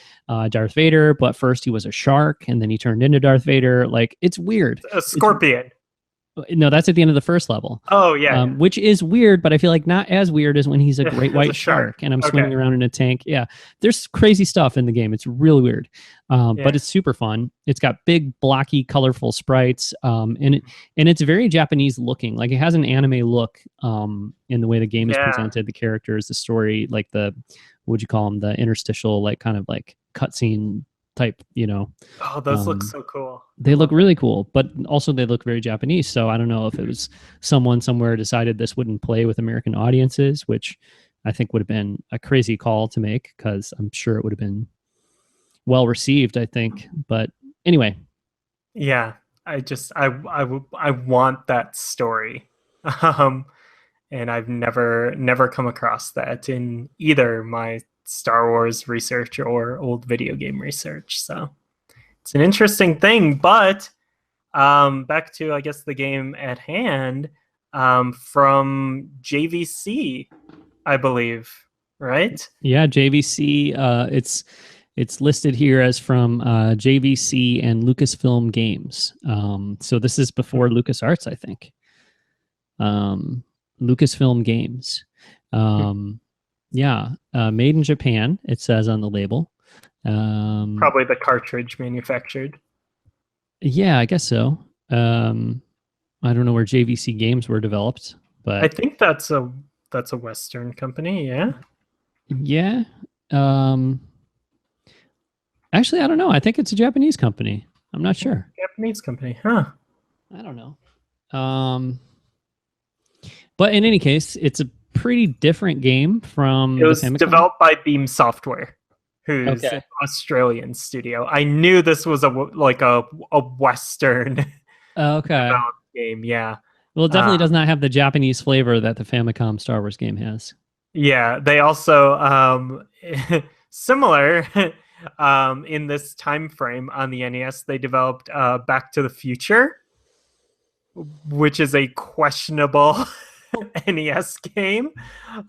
Darth Vader, but first he was a shark and then he turned into Darth Vader. Like it's weird. A scorpion. No, that's at the end of the first level. Oh, yeah. Which is weird, but I feel like not as weird as when he's a great white shark and I'm swimming around in a tank. Yeah, there's crazy stuff in the game. It's really weird, but it's super fun. It's got big, blocky, colorful sprites, and it's very Japanese looking. Like it has an anime look in the way the game is presented, the characters, the story, like the, what'd you call them, the interstitial, like kind of like cutscene type, Oh, those look so cool. They look really cool, but also they look very Japanese. So I don't know if it was someone somewhere decided this wouldn't play with American audiences, which I think would have been a crazy call to make, because I'm sure it would have been well received, I think. But anyway, Yeah, I want that story. Um, and I've never come across that in either my Star Wars research or old video game research. So it's an interesting thing. But back to, I guess, the game at hand, from JVC, I believe, right? yeah, JVC. It's listed here as from JVC and Lucasfilm Games. So this is before LucasArts, I think. Lucasfilm Games. Yeah, made in Japan, it says on the label. Probably the cartridge manufactured. Yeah, I guess so. I don't know where JVC Games were developed, but I think that's a Western company. Yeah. Yeah. Actually, I don't know. I think it's a Japanese company. I'm not sure. Japanese company, huh? I don't know. But in any case, it's a pretty different game from It was the Famicom. developed by Beam Software, who's an Australian studio. I knew this was a Western developed game. Yeah. Well, it definitely does not have the Japanese flavor that the Famicom Star Wars game has. Yeah, they also similar in this time frame on the NES. They developed Back to the Future, which is a questionable NES game,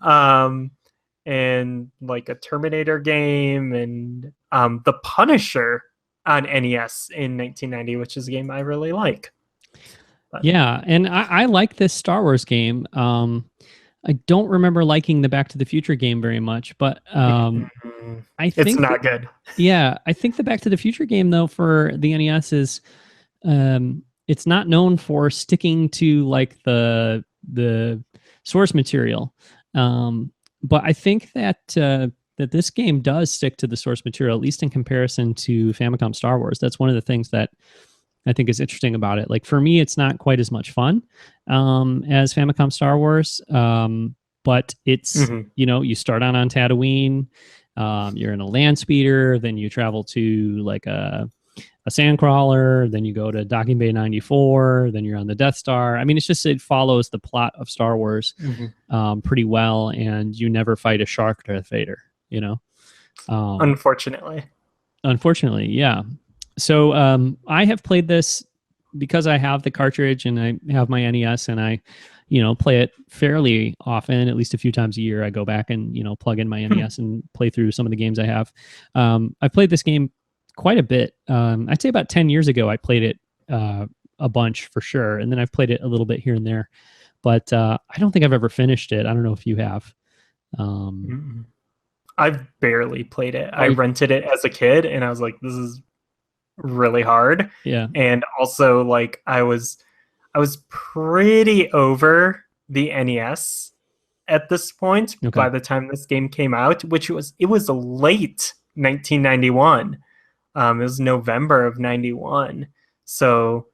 and like a Terminator game, and The Punisher on NES in 1990, which is a game I really like. But, yeah, and I like this Star Wars game. I don't remember liking the Back to the Future game very much, but I think it's not good. Yeah, I think the Back to the Future game, though, for the NES is it's not known for sticking to like the source material, but I think that that this game does stick to the source material, at least in comparison to Famicom Star Wars. That's one of the things that I think is interesting about it. Like for me, it's not quite as much fun as Famicom Star Wars, but it's you start on Tatooine, you're in a land speeder, then you travel to like a sandcrawler, then you go to Docking Bay 94, then you're on the Death Star. I mean, it follows the plot of Star Wars pretty well, and you never fight a shark Darth Vader. Unfortunately, yeah. So I have played this because I have the cartridge and I have my NES, and I, play it fairly often, at least a few times a year. I go back and, plug in my NES and play through some of the games I have. I've played this game quite a bit. I'd say about 10 years ago, I played it a bunch for sure. And then I've played it a little bit here and there, but I don't think I've ever finished it. I don't know if you have. I've barely played it. I rented it as a kid and I was like, this is really hard. Yeah. And also like I was pretty over the NES at this point by the time this game came out, which it was late 1991. It was November of 91. So,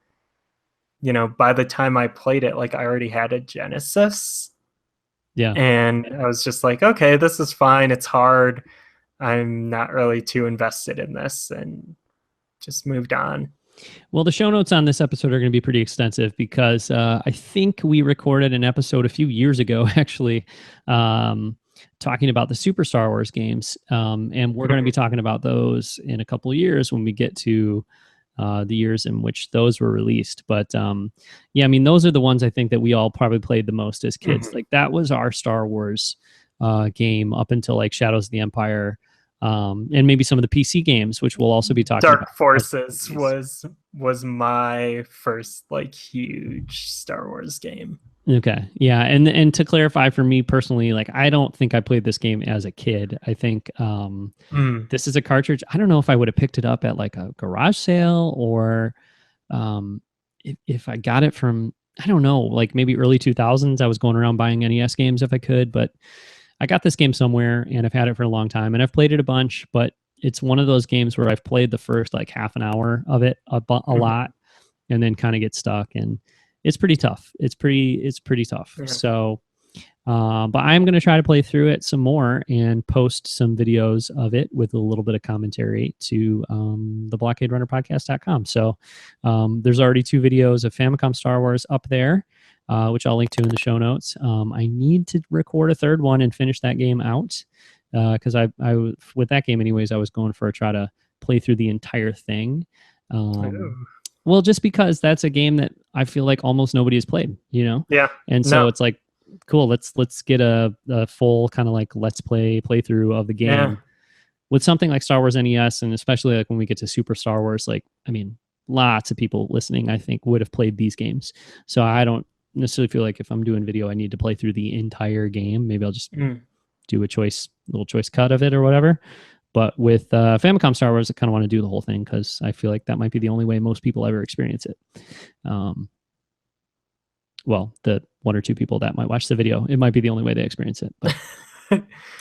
by the time I played it, like I already had a Genesis. Yeah. And I was just like, okay, this is fine. It's hard. I'm not really too invested in this, and just moved on. Well, the show notes on this episode are going to be pretty extensive because I think we recorded an episode a few years ago, actually, talking about the Super Star Wars games. And we're going to be talking about those in a couple of years when we get to the years in which those were released. But yeah, I mean, those are the ones I think that we all probably played the most as kids. Like that was our Star Wars game up until like Shadows of the Empire. And maybe some of the PC games, which we'll also be talking about. Dark Forces was my first like huge Star Wars game. Okay. Yeah. And to clarify for me personally, like I don't think I played this game as a kid. I think this is a cartridge. I don't know if I would have picked it up at like a garage sale or if I got it from, I don't know, like maybe early 2000s. I was going around buying NES games if I could, but I got this game somewhere and I've had it for a long time and I've played it a bunch, but it's one of those games where I've played the first like half an hour of it a lot and then kind of get stuck, and it's pretty tough. It's pretty tough. Yeah. So But I'm going to try to play through it some more and post some videos of it with a little bit of commentary to the blockaderunnerpodcast.com. So there's already 2 videos of Famicom Star Wars up there, which I'll link to in the show notes. I need to record a 3rd one and finish that game out because I with that game anyways, I was going for a try to play through the entire thing. Well, just because that's a game that I feel like almost nobody has played, you know? Yeah. And so it's like, cool, let's get a full kind of like let's playthrough of the game with something like Star Wars NES, and especially like when we get to Super Star Wars, like, I mean, lots of people listening, I think, would have played these games. So I don't necessarily feel like if I'm doing video, I need to play through the entire game. Maybe I'll just do a little choice cut of it or whatever. But with Famicom Star Wars, I kind of want to do the whole thing because I feel like that might be the only way most people ever experience it. Well, the 1 or 2 people that might watch the video, it might be the only way they experience it. But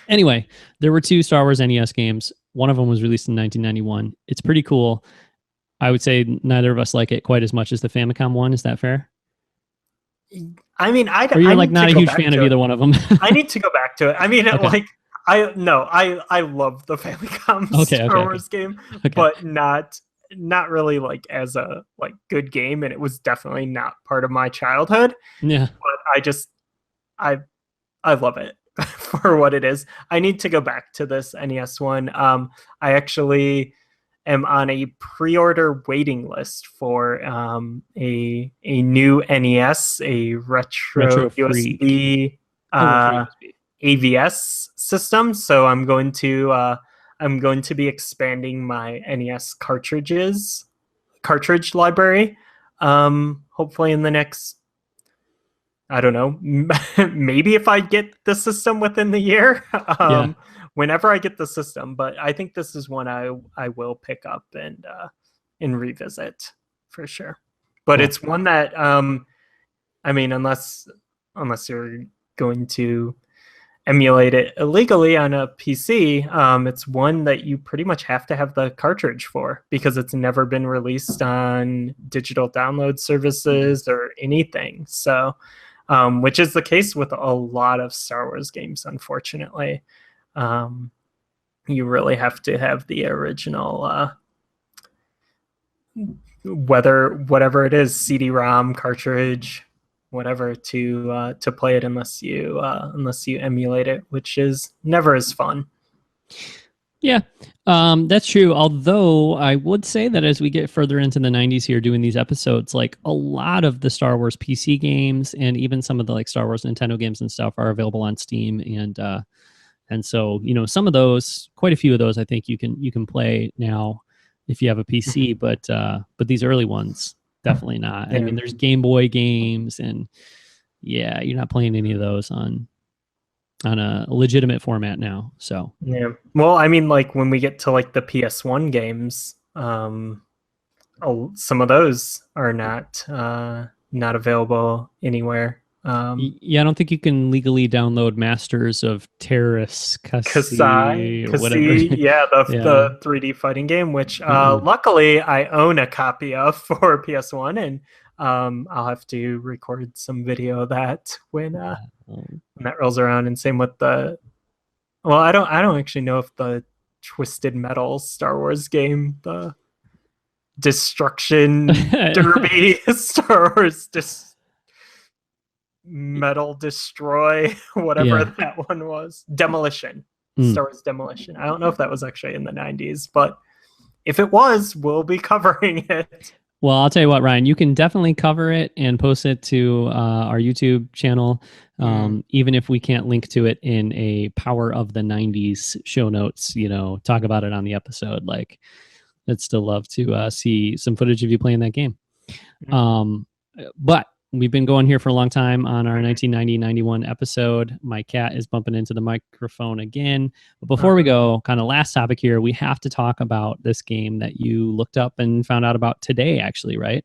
anyway, there were 2 Star Wars NES games. One of them was released in 1991. It's pretty cool. I would say neither of us like it quite as much as the Famicom one. Is that fair? I mean, or you're like not a huge fan of either one of them. I need to go back to it. I mean, like, I love the Famicom Star Wars game, but not really like as a like good game, and it was definitely not part of my childhood. Yeah, but I love it for what it is. I need to go back to this NES one. I actually am on a pre-order waiting list for a new NES, a retro USB AVS system. So I'm going to be expanding my NES cartridge library. Hopefully in the next, I don't know, maybe if I get the system within the year, whenever I get the system. But I think this is one I will pick up and revisit for sure. But it's one that I mean, unless you're going to emulate it illegally on a PC, it's one that you pretty much have to have the cartridge for because it's never been released on digital download services or anything. So, which is the case with a lot of Star Wars games, unfortunately. You really have to have the original, whatever it is, CD-ROM, cartridge, whatever, to play it unless you emulate it, which is never as fun. Yeah, that's true. Although I would say that as we get further into the 90s here doing these episodes, like a lot of the Star Wars PC games and even some of the like Star Wars Nintendo games and stuff are available on Steam, and so, you know, some of those, quite a few of those, I think you can play now if you have a PC, but these early ones, definitely not. I mean, there's Game Boy games, and you're not playing any of those on a legitimate format now. So well, I mean, like when we get to like the PS1 games, some of those are not available anywhere. I don't think you can legally download Masters of Terrace Kasai, the 3D fighting game, which luckily I own a copy of for PS1, and I'll have to record some video of that when that rolls around. And same with I don't actually know if the Twisted Metal Star Wars game, the Destruction Derby Star Wars Metal Destroy, whatever that one was, Demolition, Star Wars Demolition. I don't know if that was actually in the 90s, but if it was, we'll be covering it. Well, I'll tell you what, Ryan, you can definitely cover it and post it to our YouTube channel, even if we can't link to it in a Power of the 90s show notes, you know, talk about it on the episode. Like, I'd still love to see some footage of you playing that game. But we've been going here for a long time on our 1990-91 episode. My cat is bumping into the microphone again. But before we go, kind of last topic here, we have to talk about this game that you looked up and found out about today, actually, right?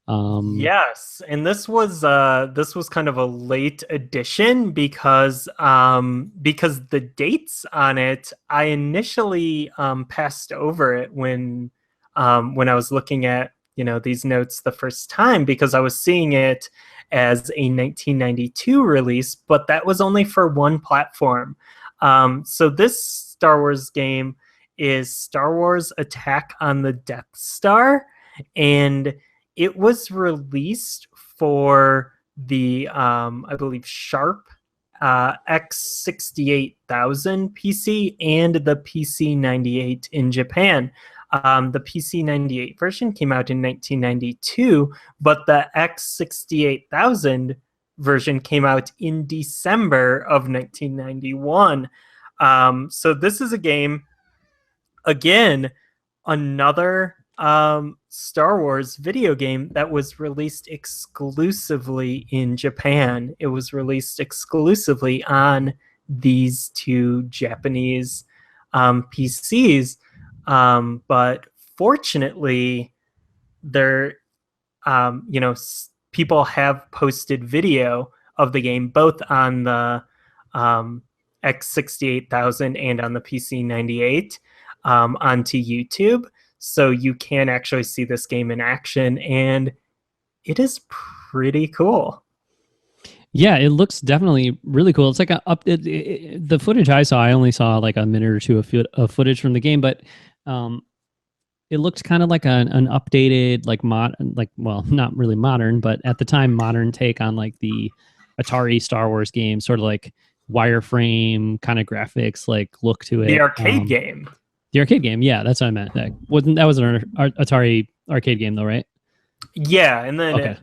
Yes, and this was kind of a late addition because the dates on it, I initially passed over it when I was looking at these notes the first time because I was seeing it as a 1992 release, but that was only for one platform. So this Star Wars game is Star Wars Attack on the Death Star, and it was released for the I believe Sharp X68000 PC and the PC98 in Japan. The PC98 version came out in 1992, but the X68000 version came out in December of 1991. So this is a game, again, another Star Wars video game that was released exclusively in Japan. It was released exclusively on these two Japanese PCs. But fortunately, there, people have posted video of the game both on the X68000 and on the PC98 onto YouTube. So you can actually see this game in action, and it is pretty cool. Yeah, it looks definitely really cool. It's like the footage I saw, I only saw like a minute or two of footage from the game, but it looked kind of like an updated, well, not really modern, but at the time, modern take on like the Atari Star Wars game, sort of like wireframe kind of graphics, like look to it. The arcade game. The arcade game, yeah, that's what I meant. That was an Atari arcade game, though, right? Yeah, and then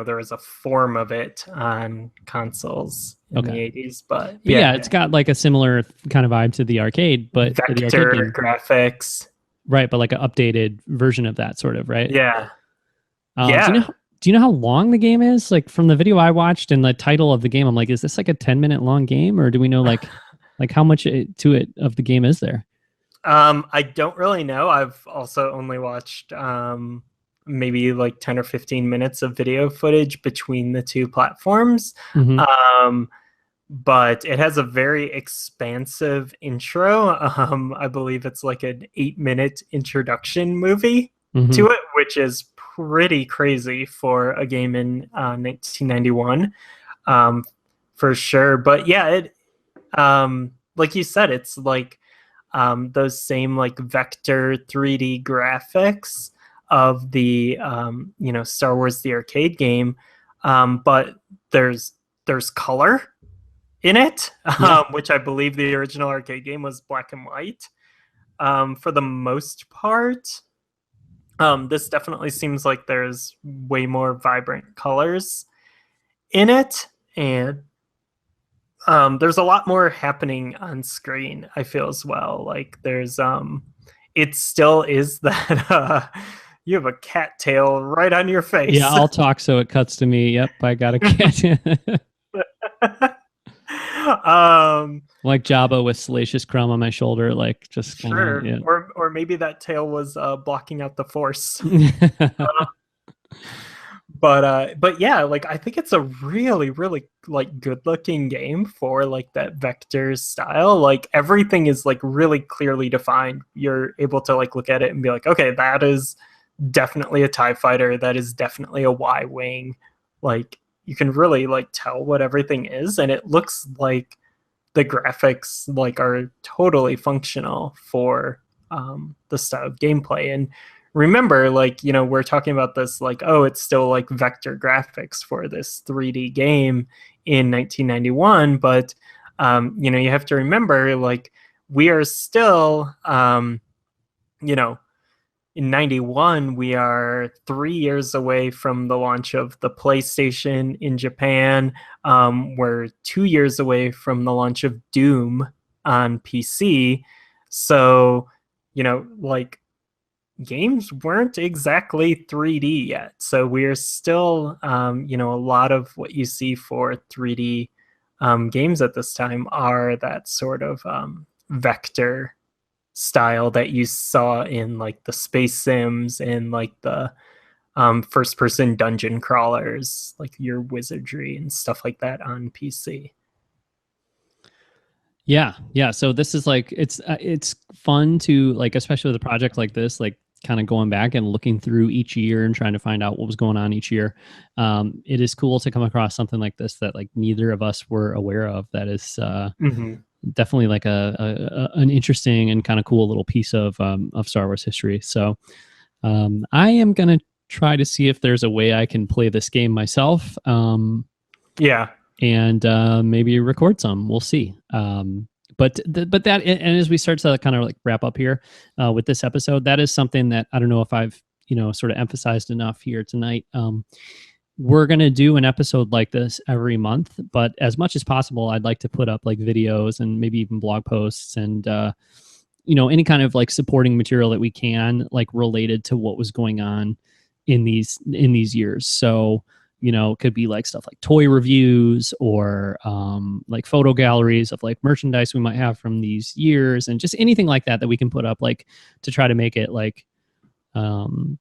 there was a form of it on consoles in the 80s, but yeah, it's got like a similar kind of vibe to the arcade, but vector graphics, right? But like an updated version of that, sort of, right? Yeah. Do you know how long the game is? Like from the video I watched and the title of the game, I'm like, is this like a 10-minute long game, or do we know like how much to it of the game is there? I don't really know. I've also only watched maybe like 10 or 15 minutes of video footage between the two platforms. Mm-hmm. But it has a very expansive intro. I believe it's like an 8-minute introduction movie to it, which is pretty crazy for a game in 1991, for sure. But yeah, it like you said, it's like those same like vector 3D graphics of the Star Wars the arcade game, but there's color in it, which I believe the original arcade game was black and white for the most part. This definitely seems like there's way more vibrant colors in it, and there's a lot more happening on screen, I feel, as well. Like there's it still is that you have a cat tail right on your face. Yeah, I'll talk so it cuts to me. Yep, I got a cat. Like Jabba with Salacious Crumb on my shoulder, like just sure. Yeah. Or maybe that tail was blocking out the Force. But yeah, like I think it's a really, really like good looking game for like that vector style. Like everything is like really clearly defined. You're able to like look at it and be like, okay, that is definitely a TIE fighter. That is definitely a Y-wing. Like you can really like tell what everything is, and it looks like the graphics like are totally functional for the style of gameplay. And remember, like, we're talking about this like, oh, it's still like vector graphics for this 3D game in 1991, but you have to remember, like, we are still in 91, we are 3 years away from the launch of the PlayStation in Japan. We're 2 years away from the launch of Doom on PC. So, like games weren't exactly 3D yet. So we're still, a lot of what you see for 3D games at this time are that sort of vector style that you saw in like the Space Sims and like the first person dungeon crawlers, like your Wizardry and stuff like that on PC. Yeah. So this is like it's fun to like, especially with a project like this, like kind of going back and looking through each year and trying to find out what was going on each year. It is cool to come across something like this that like neither of us were aware of. That is definitely like an interesting and kind of cool little piece of Star Wars history. So I am gonna try to see if there's a way I can play this game myself. Yeah. And maybe record some. We'll see. But that, and as we start to kind of like wrap up here with this episode, that is something that I don't know if I've sort of emphasized enough here tonight. We're gonna do an episode like this every month, but as much as possible, I'd like to put up like videos and maybe even blog posts and any kind of like supporting material that we can, like related to what was going on in these years. So it could be like stuff like toy reviews or like photo galleries of like merchandise we might have from these years, and just anything like that we can put up, like to try to make it like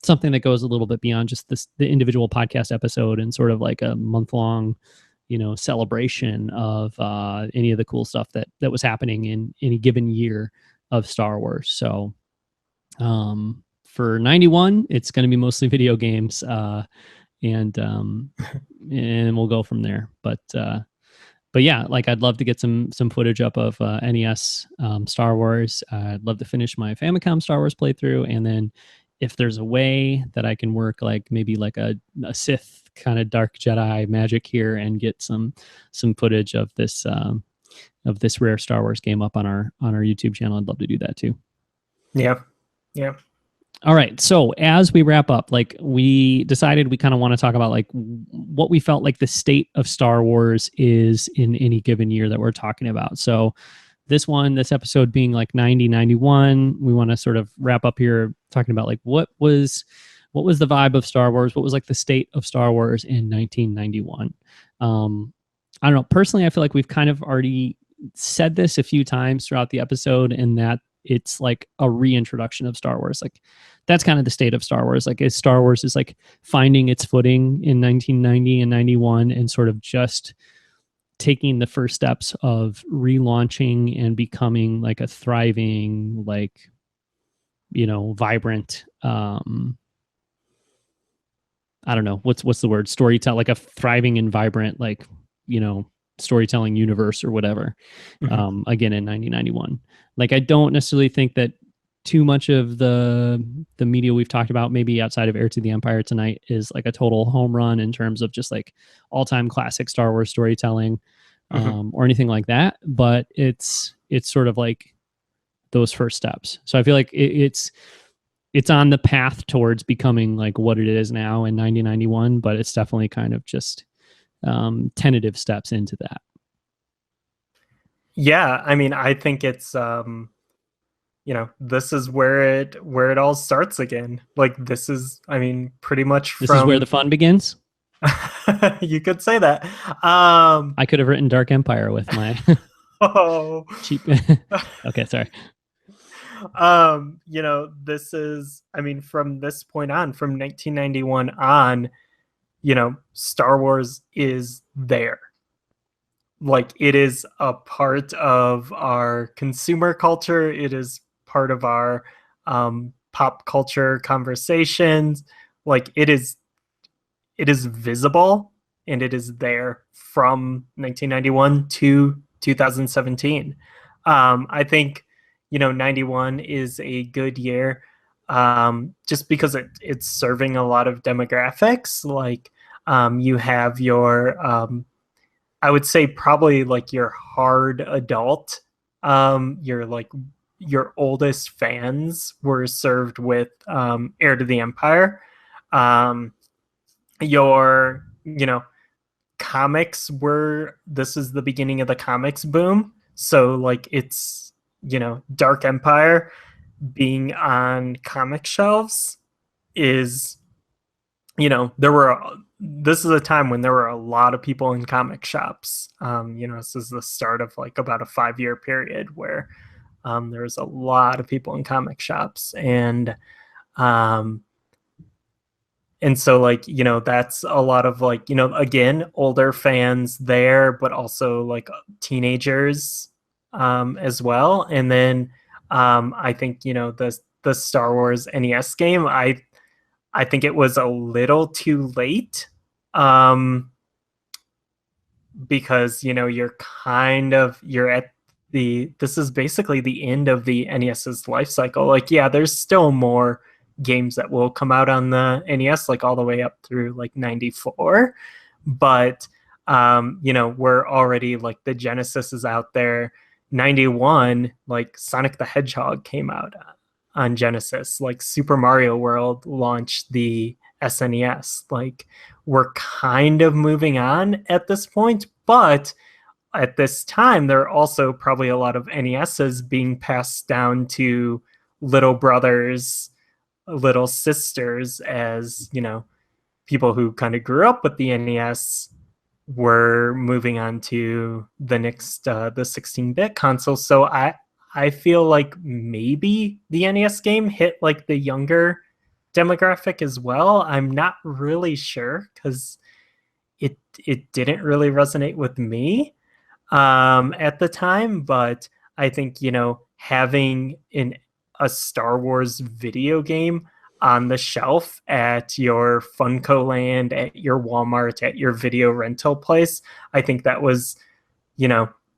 something that goes a little bit beyond just the individual podcast episode, and sort of like a month-long celebration of any of the cool stuff that was happening in any given year of Star Wars. So for 91, it's going to be mostly video games, and we'll go from there. But yeah, like I'd love to get some footage up of NES Star Wars. I'd love to finish my Famicom Star Wars playthrough, and then if there's a way that I can work like maybe like a Sith kind of Dark Jedi magic here and get some footage of this rare Star Wars game up on our YouTube channel, I'd love to do that too. Yeah. All right. So as we wrap up, like we decided we kind of want to talk about like what we felt like the state of Star Wars is in any given year that we're talking about. So this episode being like 91, we want to sort of wrap up here talking about like what was the vibe of Star Wars? What was like the state of Star Wars in 1991? I don't know. Personally, I feel like we've kind of already said this a few times throughout the episode, and that it's like a reintroduction of Star Wars. Like that's kind of the state of Star Wars. Like Star Wars is like finding its footing in 1990 and 91, and sort of just taking the first steps of relaunching and becoming like a thriving, like, vibrant, I don't know, what's the word? Storytelling, like a thriving and vibrant, like, storytelling universe or whatever. Again, in 1991. Like, I don't necessarily think that too much of the media we've talked about, maybe outside of Heir to the Empire tonight, is like a total home run in terms of just like all-time classic Star Wars storytelling, or anything like that. But it's sort of like those first steps. So I feel like it's on the path towards becoming like what it is now in 1991, but it's definitely kind of just tentative steps into that. Yeah, I mean, I think it's this is where it all starts again. Like this is, I mean, pretty much this is where the fun begins. You could say that. I could have written Dark Empire with my cheap. Okay, sorry. This is, I mean, from this point on, from 1991 on, Star Wars is there. Like it is a part of our consumer culture. It is part of our pop culture conversations. Like it is visible, and it is there from 1991 to 2017. I think 91 is a good year, just because it's serving a lot of demographics. Like you have your I would say probably like your hard adult, your oldest fans were served with Heir to the Empire. Your comics this is the beginning of the comics boom. So like it's Dark Empire being on comic shelves is this is a time when there were a lot of people in comic shops. This is the start of like about a 5-year period where there was a lot of people in comic shops, and so like that's a lot of like again, older fans there, but also like teenagers as well. And then I think the Star Wars NES game. I think it was a little too late. Because you're at this is basically the end of the NES's life cycle. Like, yeah, there's still more games that will come out on the NES, like all the way up through like 94, but we're already like the Genesis is out there. 91, like Sonic the Hedgehog came out on Genesis. Like Super Mario World launched the SNES. Like, we're kind of moving on at this point, but at this time, there are also probably a lot of NESs being passed down to little brothers, little sisters, as people who kind of grew up with the NES were moving on to the next the 16-bit console. So I feel like maybe the NES game hit like the younger demographic as well. I'm not really sure because it didn't really resonate with me at the time, but I think having a Star Wars video game on the shelf at your Funko Land, at your Walmart, at your video rental place, I think that was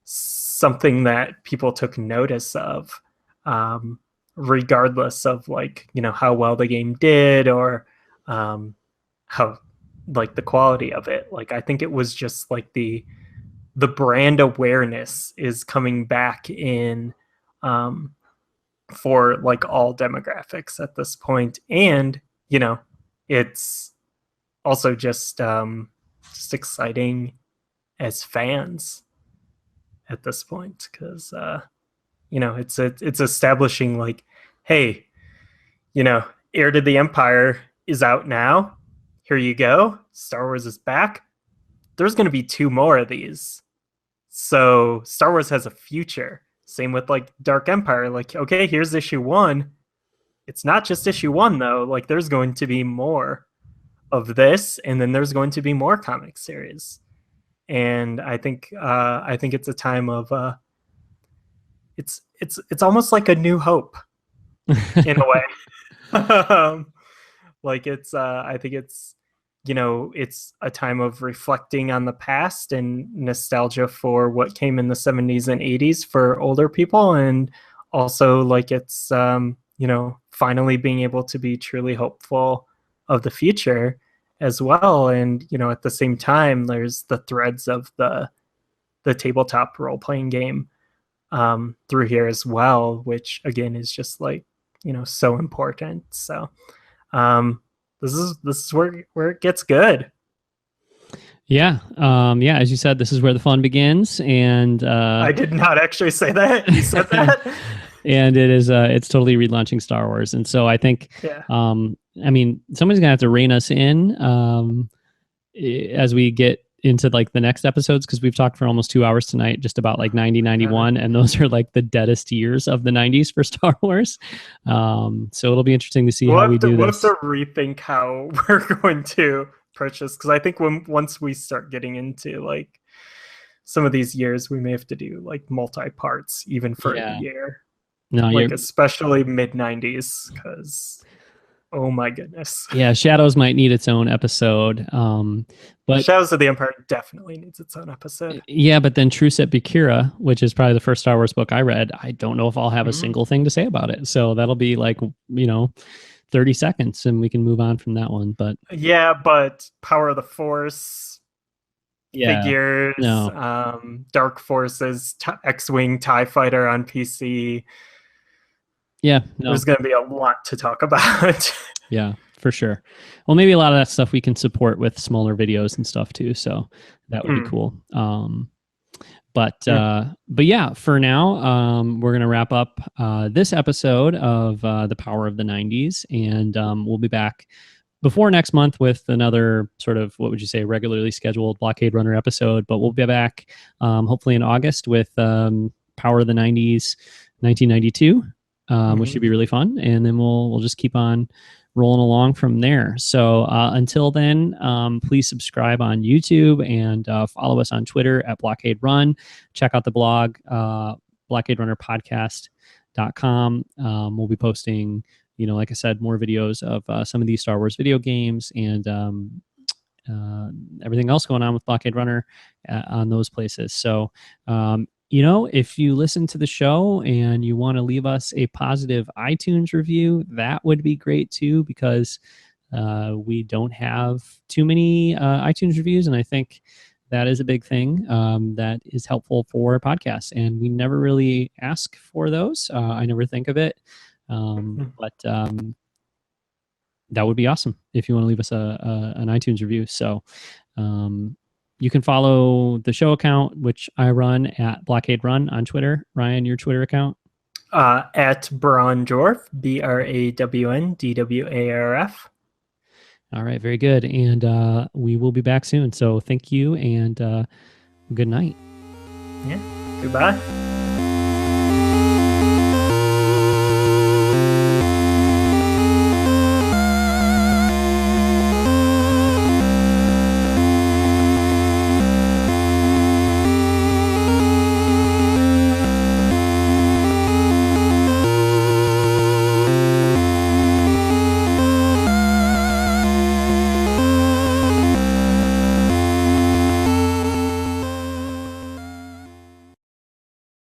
something that people took notice of, regardless of like how well the game did or how like the quality of it. Like, I think it was just like the brand awareness is coming back in for like all demographics at this point. And it's also just exciting as fans at this point, because it's establishing like, hey, Heir to the Empire is out now. Here you go. Star Wars is back. There's going to be 2 more of these. So Star Wars has a future. Same with like Dark Empire. Like, okay, here's issue 1. It's not just issue 1 though. Like, there's going to be more of this, and then there's going to be more comic series. And I think it's a time of it's almost like a new hope in a way. Like, it's I think it's it's a time of reflecting on the past and nostalgia for what came in the 70s and 80s for older people, and also like it's finally being able to be truly hopeful of the future as well. And at the same time, there's the threads of the tabletop role-playing game through here as well, which again is just like so important. So this is where it gets good. Yeah. As you said, this is where the fun begins. And I did not actually say that. You said that. And it is it's totally relaunching Star Wars. And so I think I mean, somebody's gonna have to rein us in as we get into like the next episodes, because we've talked for almost 2 hours tonight just about like 90, 91, and those are like the deadest years of the 90s for Star Wars. So it'll be interesting to see how we do this. We'll have to rethink how we're going to approach this, because I think once we start getting into like some of these years, we may have to do like multi-parts even for a year. No, like especially mid-90s, because oh my goodness. Yeah, Shadows might need its own episode. But Shadows of the Empire definitely needs its own episode. Yeah, but then Truce at Bakura, which is probably the first Star Wars book I read, I don't know if I'll have a single thing to say about it. So that'll be like, 30 seconds and we can move on from that one. But yeah, but Power of the Force figures, Dark Forces, X-Wing TIE Fighter on PC. Yeah, there's going to be a lot to talk about. Yeah, for sure. Well, maybe a lot of that stuff we can support with smaller videos and stuff too. So that would be cool. But yeah, for now, we're going to wrap up this episode of The Power of the 90s. And we'll be back before next month with another sort of, what would you say, regularly scheduled Blockade Runner episode. But we'll be back hopefully in August with Power of the 90s 1992. Which should be really fun. And then we'll just keep on rolling along from there. So until then, please subscribe on YouTube and follow us on Twitter at Blockade Run. Check out the blog, Blockade Runner Podcast We'll be posting, like I said, more videos of some of these Star Wars video games and everything else going on with Blockade Runner on those places. So, if you listen to the show and you want to leave us a positive iTunes review, that would be great too, because we don't have too many iTunes reviews, and I think that is a big thing that is helpful for podcasts. And we never really ask for those. I never think of it, but that would be awesome if you want to leave us an iTunes review. So you can follow the show account, which I run at Blockade Run on Twitter. Ryan, your Twitter account? At Braundwarf, BRAWNDWARF. All right, very good. And we will be back soon. So thank you, and good night. Yeah, goodbye.